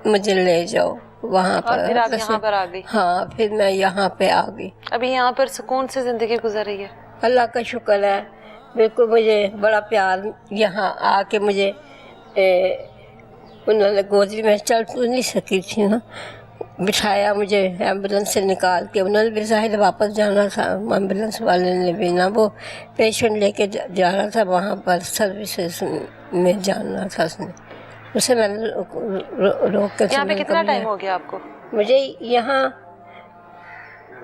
मुझे ले जाओ वहाँ पर। फिर आप यहाँ पर आ गई? हाँ फिर मैं यहाँ पे आ गई। अभी यहाँ पर सुकून से जिंदगी गुजर रही है? अल्लाह का शुक्र है, बिल्कुल मुझे बड़ा प्यार। यहाँ आके मुझे उन्होंने गोदी में चल तो नहीं सकी थी ना, बिठाया मुझे एम्बुलेंस से निकाल के। उन्होंने भी ज़ाहिर वापस जाना था, एम्बुलेंस वाले ने भी ना वो पेशेंट लेके जाना था वहाँ पर सर्विसेज में जाना था उसने, उसे मैंने रोक के। यहाँ पे कितना टाइम हो गया आपको? मुझे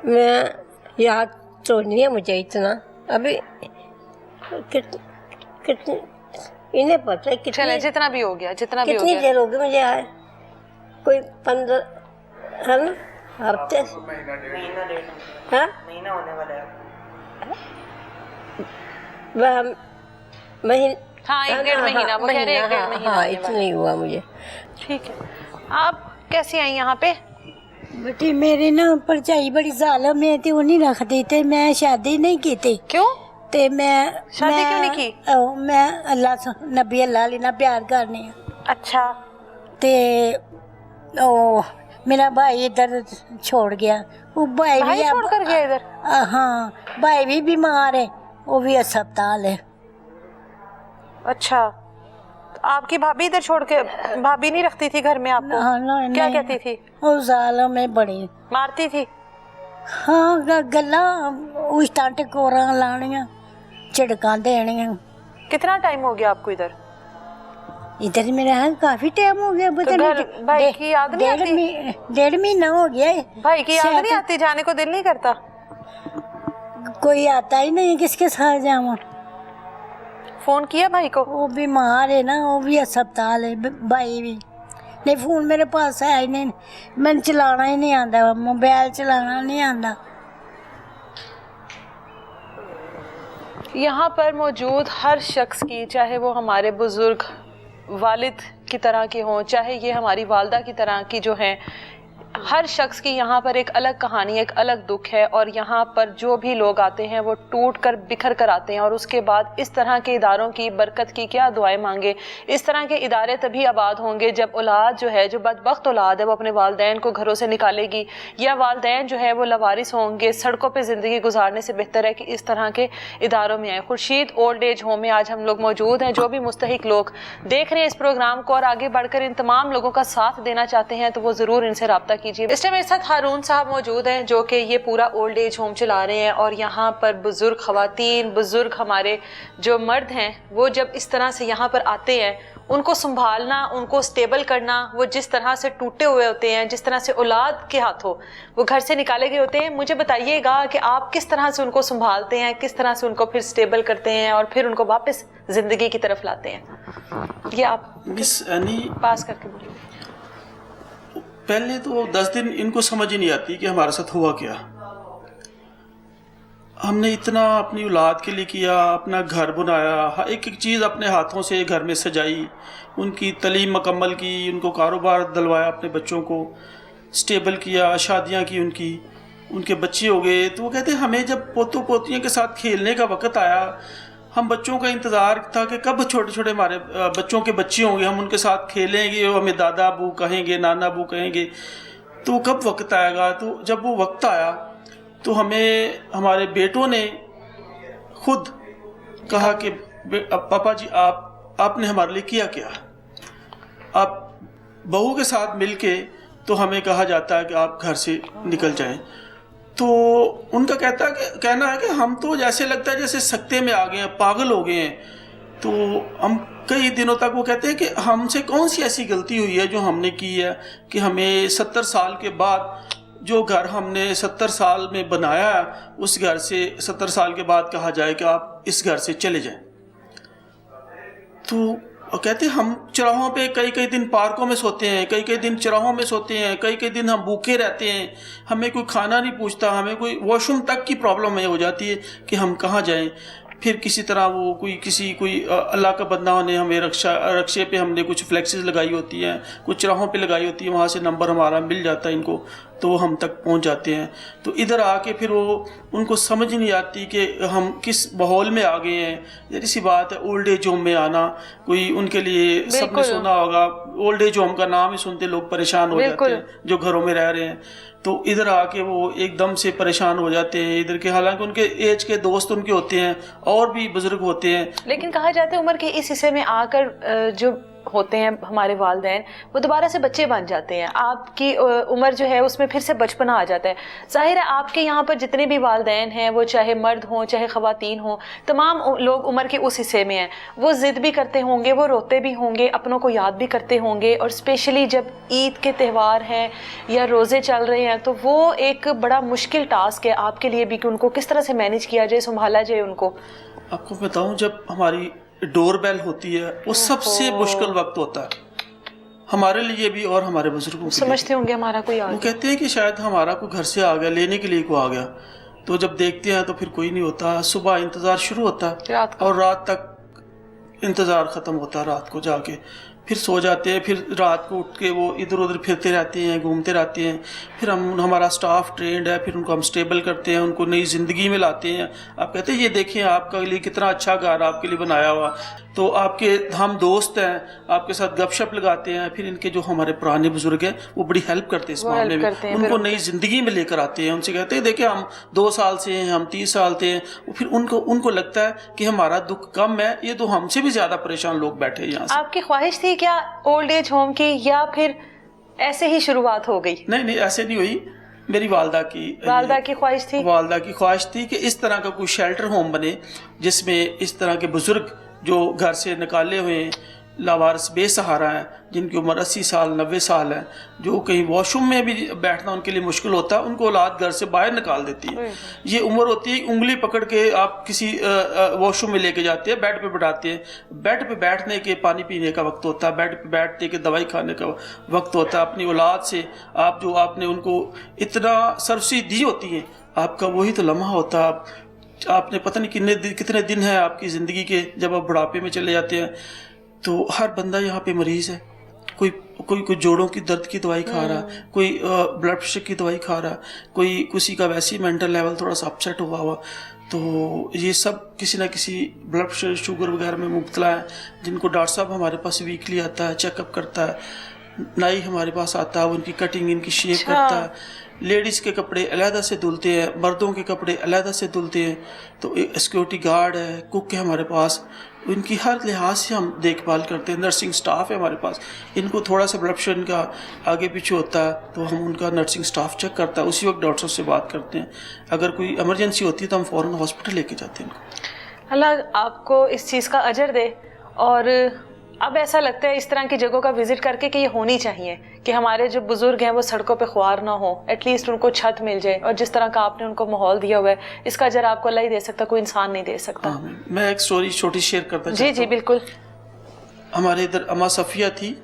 मैं याद तो नहीं है मुझे इतना, अभी कितनी इन्हें पता है चले जितना भी हो गया, कितनी देर होगी मुझे आए, कोई 15 है ना हफ्ते, महीना होने वाला है। हाँ 1-1.5 महीना, वो कह रहे हैं 1-1.5 महीना। हाँ इतना ही हुआ मुझे। ठीक है, आप कैसी आई यहाँ पे? बेटी मेरे ना परचाई बड़ी जालम है ते उन्हीं रख दी ते मैं शादी नहीं की थी। क्यों? ते मैं शादी क्यों नहीं की? मैं अल्लाह नबी अल्लाह लेना प्यार करने। अच्छा। ते ओ मेरा भाई इधर छोड़ गया, वो भाई भी छोड़ कर गया इधर? हाँ भाई भी बीमार है, वो भी अस्पताल है। अच्छा, तो आपकी भाभी इधर छोड़ के, भाभी नहीं रखती थी घर में आपको? क्या कहती थी? वो जालम में बड़ी मारती थी? ਹਾਂ ਗੱਲਾਂ ਉਸ ਤਾਂ ਟਕੋਰਾਂ ਲਾਣੀਆਂ, ਝਿੜਕਾਂ ਦੇਣੀਆਂ। कितना टाइम हो गया आपको इधर? इधर मेरा है काफी टाइम हो गया, पता घर नहीं भाई की याद नहीं आती? डेढ़ महीना हो गया है। भाई की याद नहीं आती? जाने को दिल नहीं करता? कोई आता ही नहीं, किसके साथ जाऊँ? फोन किया भाई को? वो बीमार है ना, वो भी अस्पताल है, भाई भी नहीं। फोन मेरे पास है ही नहीं, मैंने चलाना ही नहीं आता, मोबाइल चलाना नहीं आता। यहाँ पर मौजूद हर शख्स की, चाहे वो हमारे बुजुर्ग वालिद की तरह के हों, चाहे ये हमारी वालदा की तरह की जो हैं, हर शख्स की यहाँ पर एक अलग कहानी, एक अलग दुख है। और यहाँ पर जो भी लोग आते हैं वो टूट कर बिखर कर आते हैं, और उसके बाद इस तरह के इदारों की बरकत की क्या दुआएं मांगे। इस तरह के इदारे तभी आबाद होंगे जब औलाद जो है, जो बदबख्त औलाद है, वो अपने वालदैन को घरों से निकालेगी, या वालदैन जो है वो लवारिस होंगे। सड़कों पर ज़िंदगी गुजारने से बेहतर है कि इस तरह के इदारों में आए। खुर्शीद ओल्ड एज होम में आज हम लोग मौजूद हैं। जो भी मुस्तहिक लोग देख रहे हैं इस प्रोग्राम को और आगे बढ़कर इन तमाम लोगों का साथ देना चाहते हैं, तो वो ज़रूर इनसे रब्ता कीजिए। इस टाइम मेरे साथ हारून साहब मौजूद हैं, जो कि ये पूरा ओल्ड एज होम चला रहे हैं। और यहाँ पर बुजुर्ग ख़वातीन, बुजुर्ग हमारे जो मर्द हैं, वो जब इस तरह से यहाँ पर आते हैं, उनको संभालना, उनको स्टेबल करना, वो जिस तरह से टूटे हुए होते हैं, जिस तरह से औलाद के हाथों वो घर से निकाले गए होते हैं। मुझे बताइएगा कि आप किस तरह से उनको संभालते हैं, किस तरह से उनको फिर स्टेबल करते हैं और फिर उनको वापस ज़िंदगी की तरफ लाते हैं। ये आप मिस एनी, पास करके बोलिए। पहले तो 10 दिन इनको समझ ही नहीं आती कि हमारे साथ हुआ क्या। हमने इतना अपनी औलाद के लिए किया, अपना घर बनाया, एक एक चीज़ अपने हाथों से घर में सजाई, उनकी तालीम मुकम्मल की, उनको कारोबार दिलवाया, अपने बच्चों को स्टेबल किया, शादियां की उनके बच्चे हो गए। तो वो कहते हैं हमें जब पोतों पोतियों के साथ खेलने का वक़्त आया, हम बच्चों का इंतज़ार था कि कब छोटे छोटे हमारे बच्चों के बच्चे होंगे, हम उनके साथ खेलेंगे, वो हमें दादा अबू कहेंगे, नाना अबू कहेंगे, तो कब वक्त आएगा। तो जब वो वक्त आया तो हमें हमारे बेटों ने खुद कहा कि पापा जी आपने हमारे लिए किया क्या। आप बहू के साथ मिलके तो हमें कहा जाता है कि आप घर से निकल जाएं। तो उनका कहना है कि हम तो जैसे लगता है जैसे सकते में आ गए हैं, पागल हो गए हैं। तो हम कई दिनों तक वो कहते हैं कि हमसे कौन सी ऐसी गलती हुई है जो हमने की है कि हमें 70 साल के बाद जो घर हमने 70 साल में बनाया उस घर से 70 साल के बाद कहा जाए कि आप इस घर से चले जाएं। तो कहते हैं हम चौराहों पे कई दिन पार्कों में सोते हैं, कई दिन चौराहों में सोते हैं, कई दिन हम भूखे रहते हैं, हमें कोई खाना नहीं पूछता, हमें कोई वॉशरूम तक की प्रॉब्लम हो जाती है कि हम कहाँ जाएं। फिर किसी तरह वो कोई अल्लाह का बंदा ने हमें रक्शे पे हमने कुछ फ्लेक्सेस लगाई होती हैं, कुछ चौराहों पे लगाई होती है, वहाँ से नंबर हमारा मिल जाता है इनको, तो वो हम तक पहुँच जाते हैं। तो इधर आके फिर वो उनको समझ नहीं आती कि हम किस माहौल में आ गए हैं। जैसी सी बात है ओल्ड एज होम में आना, कोई उनके लिए सबने सुना होगा, ओल्ड एज होम का नाम ही सुनते लोग परेशान हो जाते हैं जो घरों में रह रहे हैं। तो इधर आके वो एकदम से परेशान हो जाते हैं इधर के, हालांकि उनके एज के दोस्त उनके होते हैं और भी बुजुर्ग होते हैं। लेकिन कहा जाता है उम्र के इस हिस्से में आकर जो होते हैं हमारे वालिदैन, वो दोबारा से बच्चे बन जाते हैं। आपकी उम्र जो है उसमें फिर से बचपना आ जाता है। जाहिर है आपके यहाँ पर जितने भी वालिदैन हैं, वो चाहे मर्द हों चाहे ख़वातीन हों, तमाम लोग उम्र के उस हिस्से में हैं। वो ज़िद भी करते होंगे, वो रोते भी होंगे, अपनों को याद भी करते होंगे। और स्पेशली जब ईद के त्यौहार हैं या रोज़े चल रहे हैं, तो वो एक बड़ा मुश्किल टास्क है आपके लिए भी कि उनको किस तरह से मैनेज किया जाए, संभाला जाए उनको। आपको बताऊँ, जब हमारी डोर बेल होती है वो सबसे मुश्किल वक्त होता है हमारे लिए भी और हमारे बुजुर्गों के समझते होंगे हमारा कोई आ गया। वो कहते हैं कि शायद हमारा कोई घर से आ गया, लेने के लिए कोई आ गया। तो जब देखते हैं तो फिर कोई नहीं होता। सुबह इंतज़ार शुरू होता है और रात तक इंतज़ार ख़त्म होता है। रात को जाके फिर सो जाते हैं, फिर रात को उठ के वो इधर उधर फिरते रहते हैं, घूमते रहते हैं। फिर हमारा स्टाफ ट्रेंड है, फिर उनको हम स्टेबल करते हैं, उनको नई ज़िंदगी में लाते हैं। आप कहते हैं ये देखें आपके लिए कितना अच्छा घर आपके लिए बनाया हुआ। तो हम दोस्त हैं, आपके साथ गपशप लगाते हैं। फिर इनके जो हमारे पुराने बुजुर्ग हैं वो बड़ी हेल्प करते हैं इस मामले में, उनको नई ज़िंदगी में लेकर आते हैं। उनसे कहते हैं देखिए हम 2 साल से हैं, हम 30 साल से हैं। फिर उनको लगता है कि हमारा दुख कम है, ये तो हमसे भी ज़्यादा परेशान लोग बैठे हैं यहाँ से। आपकी ख्वाहिश थी क्या ओल्ड एज होम की, या फिर ऐसे ही शुरुआत हो गई? नहीं, ऐसे नहीं हुई। मेरी वालदा की ख्वाहिश थी कि इस तरह का कोई शेल्टर होम बने जिसमें इस तरह के बुज़ुर्ग जो घर से निकाले हुए हैं, लावारिस बेसहारा हैं, जिनकी उम्र 80 साल 90 साल है, जो कहीं वॉशरूम में भी बैठना उनके लिए मुश्किल होता है, उनको औलाद घर से बाहर निकाल देती है। ये उम्र होती है उंगली पकड़ के आप किसी वॉशरूम में लेके जाते हैं, बेड पे बैठाते हैं, बेड पे बैठने के पानी पीने का वक्त होता है, बेड पे बैठने के दवाई खाने का वक्त होता है। अपनी औलाद से आप जो आपने उनको इतना सरफसी दी होती है, आपका वही तो लम्हा होता है। आपने पता नहीं कितने दिन हैं आपकी ज़िंदगी के, जब आप बुढ़ापे में चले जाते हैं तो हर बंदा यहाँ पे मरीज़ है। कोई जोड़ों की दर्द की दवाई खा रहा, कोई ब्लड प्रेशर की दवाई खा रहा, कोई किसी का वैसे ही मेंटल लेवल थोड़ा सा अपसेट हुआ। तो ये सब किसी ना किसी ब्लड प्रेशर शुगर वगैरह में मुब्तला है, जिनको डॉक्टर साहब हमारे पास वीकली आता है, चेकअप करता है, नाई हमारे पास आता है, उनकी कटिंग इनकी शेप करता है। लेडीज़ के कपड़े अलहदा से धुलते हैं, मर्दों के कपड़े अलहदा से धुलते हैं। तो सिक्योरिटी गार्ड है, कुक है हमारे पास, इनकी हर लिहाज से हम देखभाल करते हैं। नर्सिंग स्टाफ है हमारे पास, इनको थोड़ा सा ब्लड प्रेशर इनका आगे पीछे होता है तो हम उनका नर्सिंग स्टाफ चेक करता है, उसी वक्त डॉक्टर से बात करते हैं। अगर कोई इमरजेंसी होती है तो हम फ़ौरन हॉस्पिटल लेके जाते हैं इनको। अल्लाह आपको इस चीज़ का अजर दे। और अब ऐसा लगता है इस तरह की जगहों का विजिट करके कि ये होनी चाहिए कि हमारे जो बुजुर्ग हैं वो सड़कों पे ख्वार ना हो, एटलीस्ट उनको छत मिल जाए। और जिस तरह का आपने उनको माहौल दिया हुआ है, इसका अजर आपको अल्लाह ही दे सकता, कोई इंसान नहीं दे सकता। मैं एक स्टोरी छोटी शेयर करता जी जी बिल्कुल। हमारे इधर अम्मा सफ़िया थी,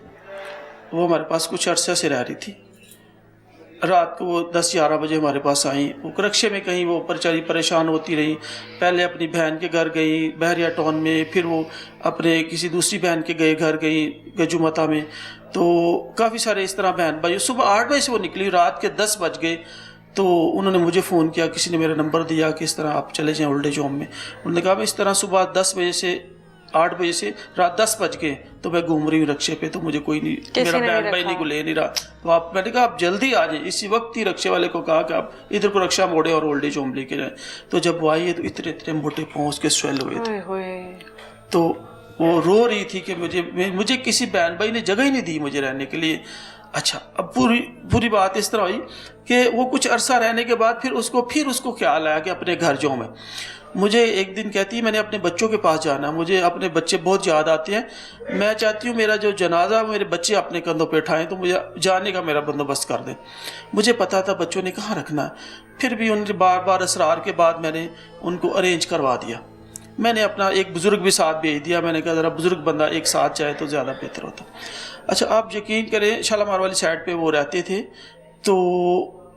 वो हमारे पास कुछ अरसे से रह रही थी। रात को वो 10-11 बजे हमारे पास आई। वो रक्शे में कहीं वो बेचारी परेशान होती रही। पहले अपनी बहन के घर गई बहरिया टाउन में, फिर वो अपने किसी दूसरी बहन के घर गई गजुमता में। तो काफ़ी सारे इस तरह बहन भाई, सुबह 8 बजे से वो निकली, रात के 10 बज गए। तो उन्होंने मुझे फ़ोन किया, किसी ने मेरा नंबर दिया कि इस तरह आप चले जाएँ ओल्ड एज होम में। उन्होंने कहा मैं इस तरह सुबह 10 बजे से 8 बजे से रात 10 बज गए तो मैं घूम रही हूँ रक्शे पे, तो मुझे कोई नहीं, मेरा बहन भाई नहीं को ले नहीं रहा। तो मैंने कहा आप जल्दी आ जाए। इसी वक्त ही रक्शे वाले को कहा कि आप इधर को रक्षा मोड़े और ओल्ड एज होम लेके जाए। तो जब वो आई है तो इतने इतने मोटे पाँव उसके स्वेल हुए थे। तो वो रो रही थी कि मुझे किसी बहन भाई ने जगह ही नहीं दी मुझे रहने के लिए। अच्छा, अब पूरी बात इस तरह हुई कि वो कुछ अरसा रहने के बाद फिर उसको ख्याल आया कि अपने घर जाऊँ मैं। मुझे एक दिन कहती है मैंने अपने बच्चों के पास जाना, मुझे अपने बच्चे बहुत याद आते हैं, मैं चाहती हूँ मेरा जो जनाजा मेरे बच्चे अपने कंधों पे उठाएं, तो मुझे जाने का मेरा बंदोबस्त कर दें। मुझे पता था बच्चों ने कहाँ रखना है, फिर भी उनके बार बार असरार के बाद मैंने उनको अरेंज करवा दिया। मैंने अपना एक बुज़ुर्ग भी साथ भेज दिया। मैंने कहा ज़रा बुज़ुर्ग बंदा एक साथ जाए तो ज़्यादा बेहतर होता। अच्छा, आप यकीन करें शालामार वाली साइड पे वो रहते थे, तो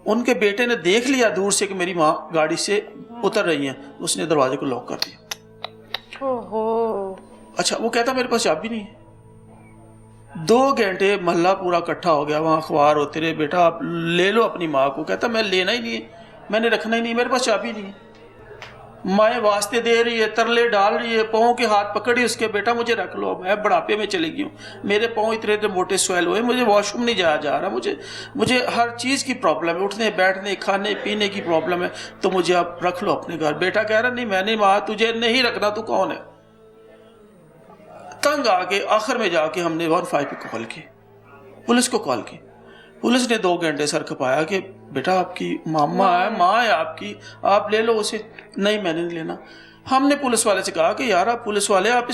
उनके बेटे ने देख लिया दूर से कि मेरी माँ गाड़ी से उतर रही हैं, उसने दरवाजे को लॉक कर दिया। ओहो। अच्छा, वो कहता मेरे पास चाबी नहीं है। 2 घंटे महल्ला पूरा इकट्ठा हो गया, वहाँ अखबार होते रहे, बेटा आप ले लो अपनी माँ को। कहता मैं लेना ही नहीं है, मैंने रखना ही नहीं, मेरे पास चाबी नहीं है। माएँ वास्ते दे रही है, तरले डाल रही है, पाँव के हाथ पकड़ी उसके, बेटा मुझे रख लो, मैं बुढ़ापे में चली गई हूँ, मेरे पाँव इतने इतने मोटे स्वेल हुए, मुझे वॉशरूम नहीं जाया जा रहा, मुझे हर चीज़ की प्रॉब्लम है, उठने बैठने खाने पीने की प्रॉब्लम है, तो मुझे आप रख लो अपने घर। बेटा कह रहा नहीं मैंने माँ तुझे नहीं रखना, तू कौन है। तंग आके आखिर में जाके हमने 15 पे कॉल की, पुलिस को कॉल की। पुलिस ने 2 घंटे सर खपाया कि बेटा आपकी मामा है, माँ है आपकी, आप ले लो उसे। नहीं मैंने नहीं लेना। हमने पुलिस वाले से कहा कि यार आप पुलिस वाले, आप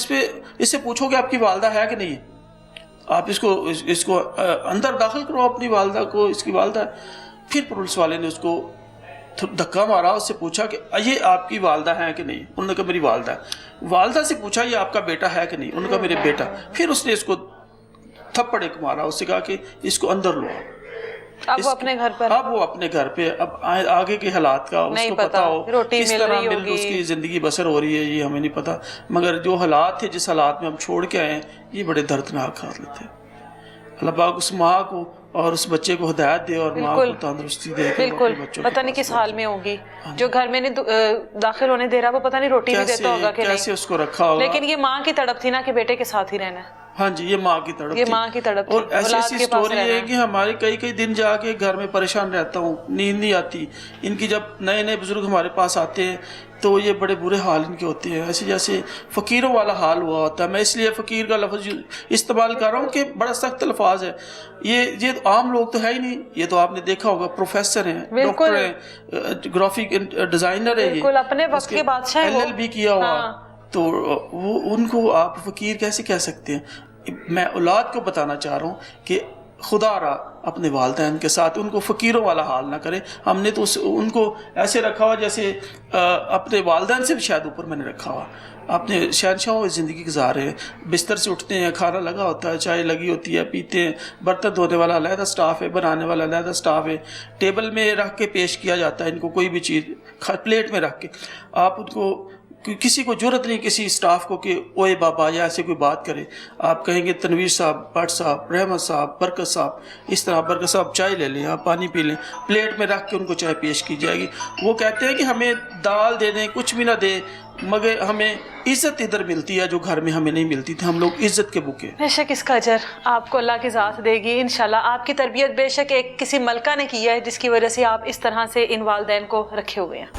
इससे पूछो कि आपकी वालदा है कि नहीं है, आप इसको अंदर दाखिल करो अपनी वालदा को, इसकी वालदा है। फिर पुलिस वाले ने उसको धक्का मारा, उससे पूछा कि ये आपकी वालदा है कि नहीं। उन्होंने कहा मेरी वालदा है। वालदा से पूछा ये आपका बेटा है कि नहीं, उन्होंने कहा मेरे बेटा। फिर उसने इसको थप्पड़ एक मारा, उससे कहा कि इसको अंदर लो। अब वो अपने घर पर, अब वो अपने घर पे, अब आगे के हालात का उसको पता हो, किस तरह उसकी ज़िंदगी बसर हो रही है ये हमें नहीं पता, मगर जो हालात थे जिस हालात में हम छोड़ के आए ये बड़े दर्दनाक हालत है। अल्लाह पाक उस माँ को और उस बच्चे को हिदायत दे और माँ को तंदुरुस्ती दे। बिल्कुल, पता नहीं किस हाल में होगी, जो घर में नहीं दाखिल होने दे रहा वो पता नहीं रोटी भी देता होगा कि कैसे उसको रखा होगा। लेकिन ये माँ की तड़प थी ना कि बेटे के साथ ही रहना है। हाँ जी, ये माँ की तड़प ये थी। माँ की तड़प और थी, ऐसी औलाद ऐसी के पास स्टोरी है रहना। कि हमारे कई कई दिन जाके घर में परेशान रहता हूँ, नींद नहीं आती इनकी। जब नए नए बुजुर्ग हमारे पास आते हैं तो ये बड़े बुरे हाल इनके होते हैं, ऐसे जैसे फ़कीरों वाला हाल हुआ होता है। मैं इसलिए फ़कीर का लफ्ज़ इस्तेमाल कर रहा हूँ कि बड़ा सख्त अल्फाज है। ये आम लोग तो है ही नहीं, ये तो आपने देखा होगा, प्रोफेसर हैं, बिल्कुल। डॉक्टर हैं, ग्राफिक डिज़ाइनर है, ये बिल्कुल अपने वक्त के बादशाह हैं वो। LLB किया हुआ। हाँ। तो वो उनको आप फ़कीर कैसे कह सकते हैं? मैं औलाद को बताना चाह रहा हूँ कि खुदा रा अपने वालिदैन के साथ उनको फ़कीरों वाला हाल ना करें। हमने तो उनको ऐसे रखा हुआ जैसे अपने वालिदैन से भी शायद ऊपर मैंने रखा हुआ। अपने शहनशाहों की ज़िंदगी गुजार रहे हैं, बिस्तर से उठते हैं, खाना लगा होता है, चाय लगी होती है, पीते हैं, बर्तन धोने वाला अलहदा स्टाफ है, बनाने वाला अलहदा स्टाफ है, टेबल में रख के पेश किया जाता है इनको, कोई भी चीज़ प्लेट में रख के। आप उनको किसी को जरूरत नहीं किसी स्टाफ को कि ओए बाबा या ऐसे कोई बात करे। आप कहेंगे तनवीर साहब, भट्ट साहब, रहमत साहब, बरकत साहब, इस तरह बरकत साहब चाय ले लें, आप पानी पी लें, प्लेट में रख के उनको चाय पेश की जाएगी। वो कहते हैं कि हमें दाल दे दें, कुछ भी ना दे, मगर हमें इज़्ज़त इधर मिलती है जो घर में हमें नहीं मिलती थी। हम लोग इज़्ज़त के भूखे। बेशक इसका अजर आपको अल्लाह की ज़ात देगी इंशाल्लाह। आपकी तरबियत बेशक एक किसी मलका ने की है जिसकी वजह से आप इस तरह से इन वालिदैन को रखे हुए हैं।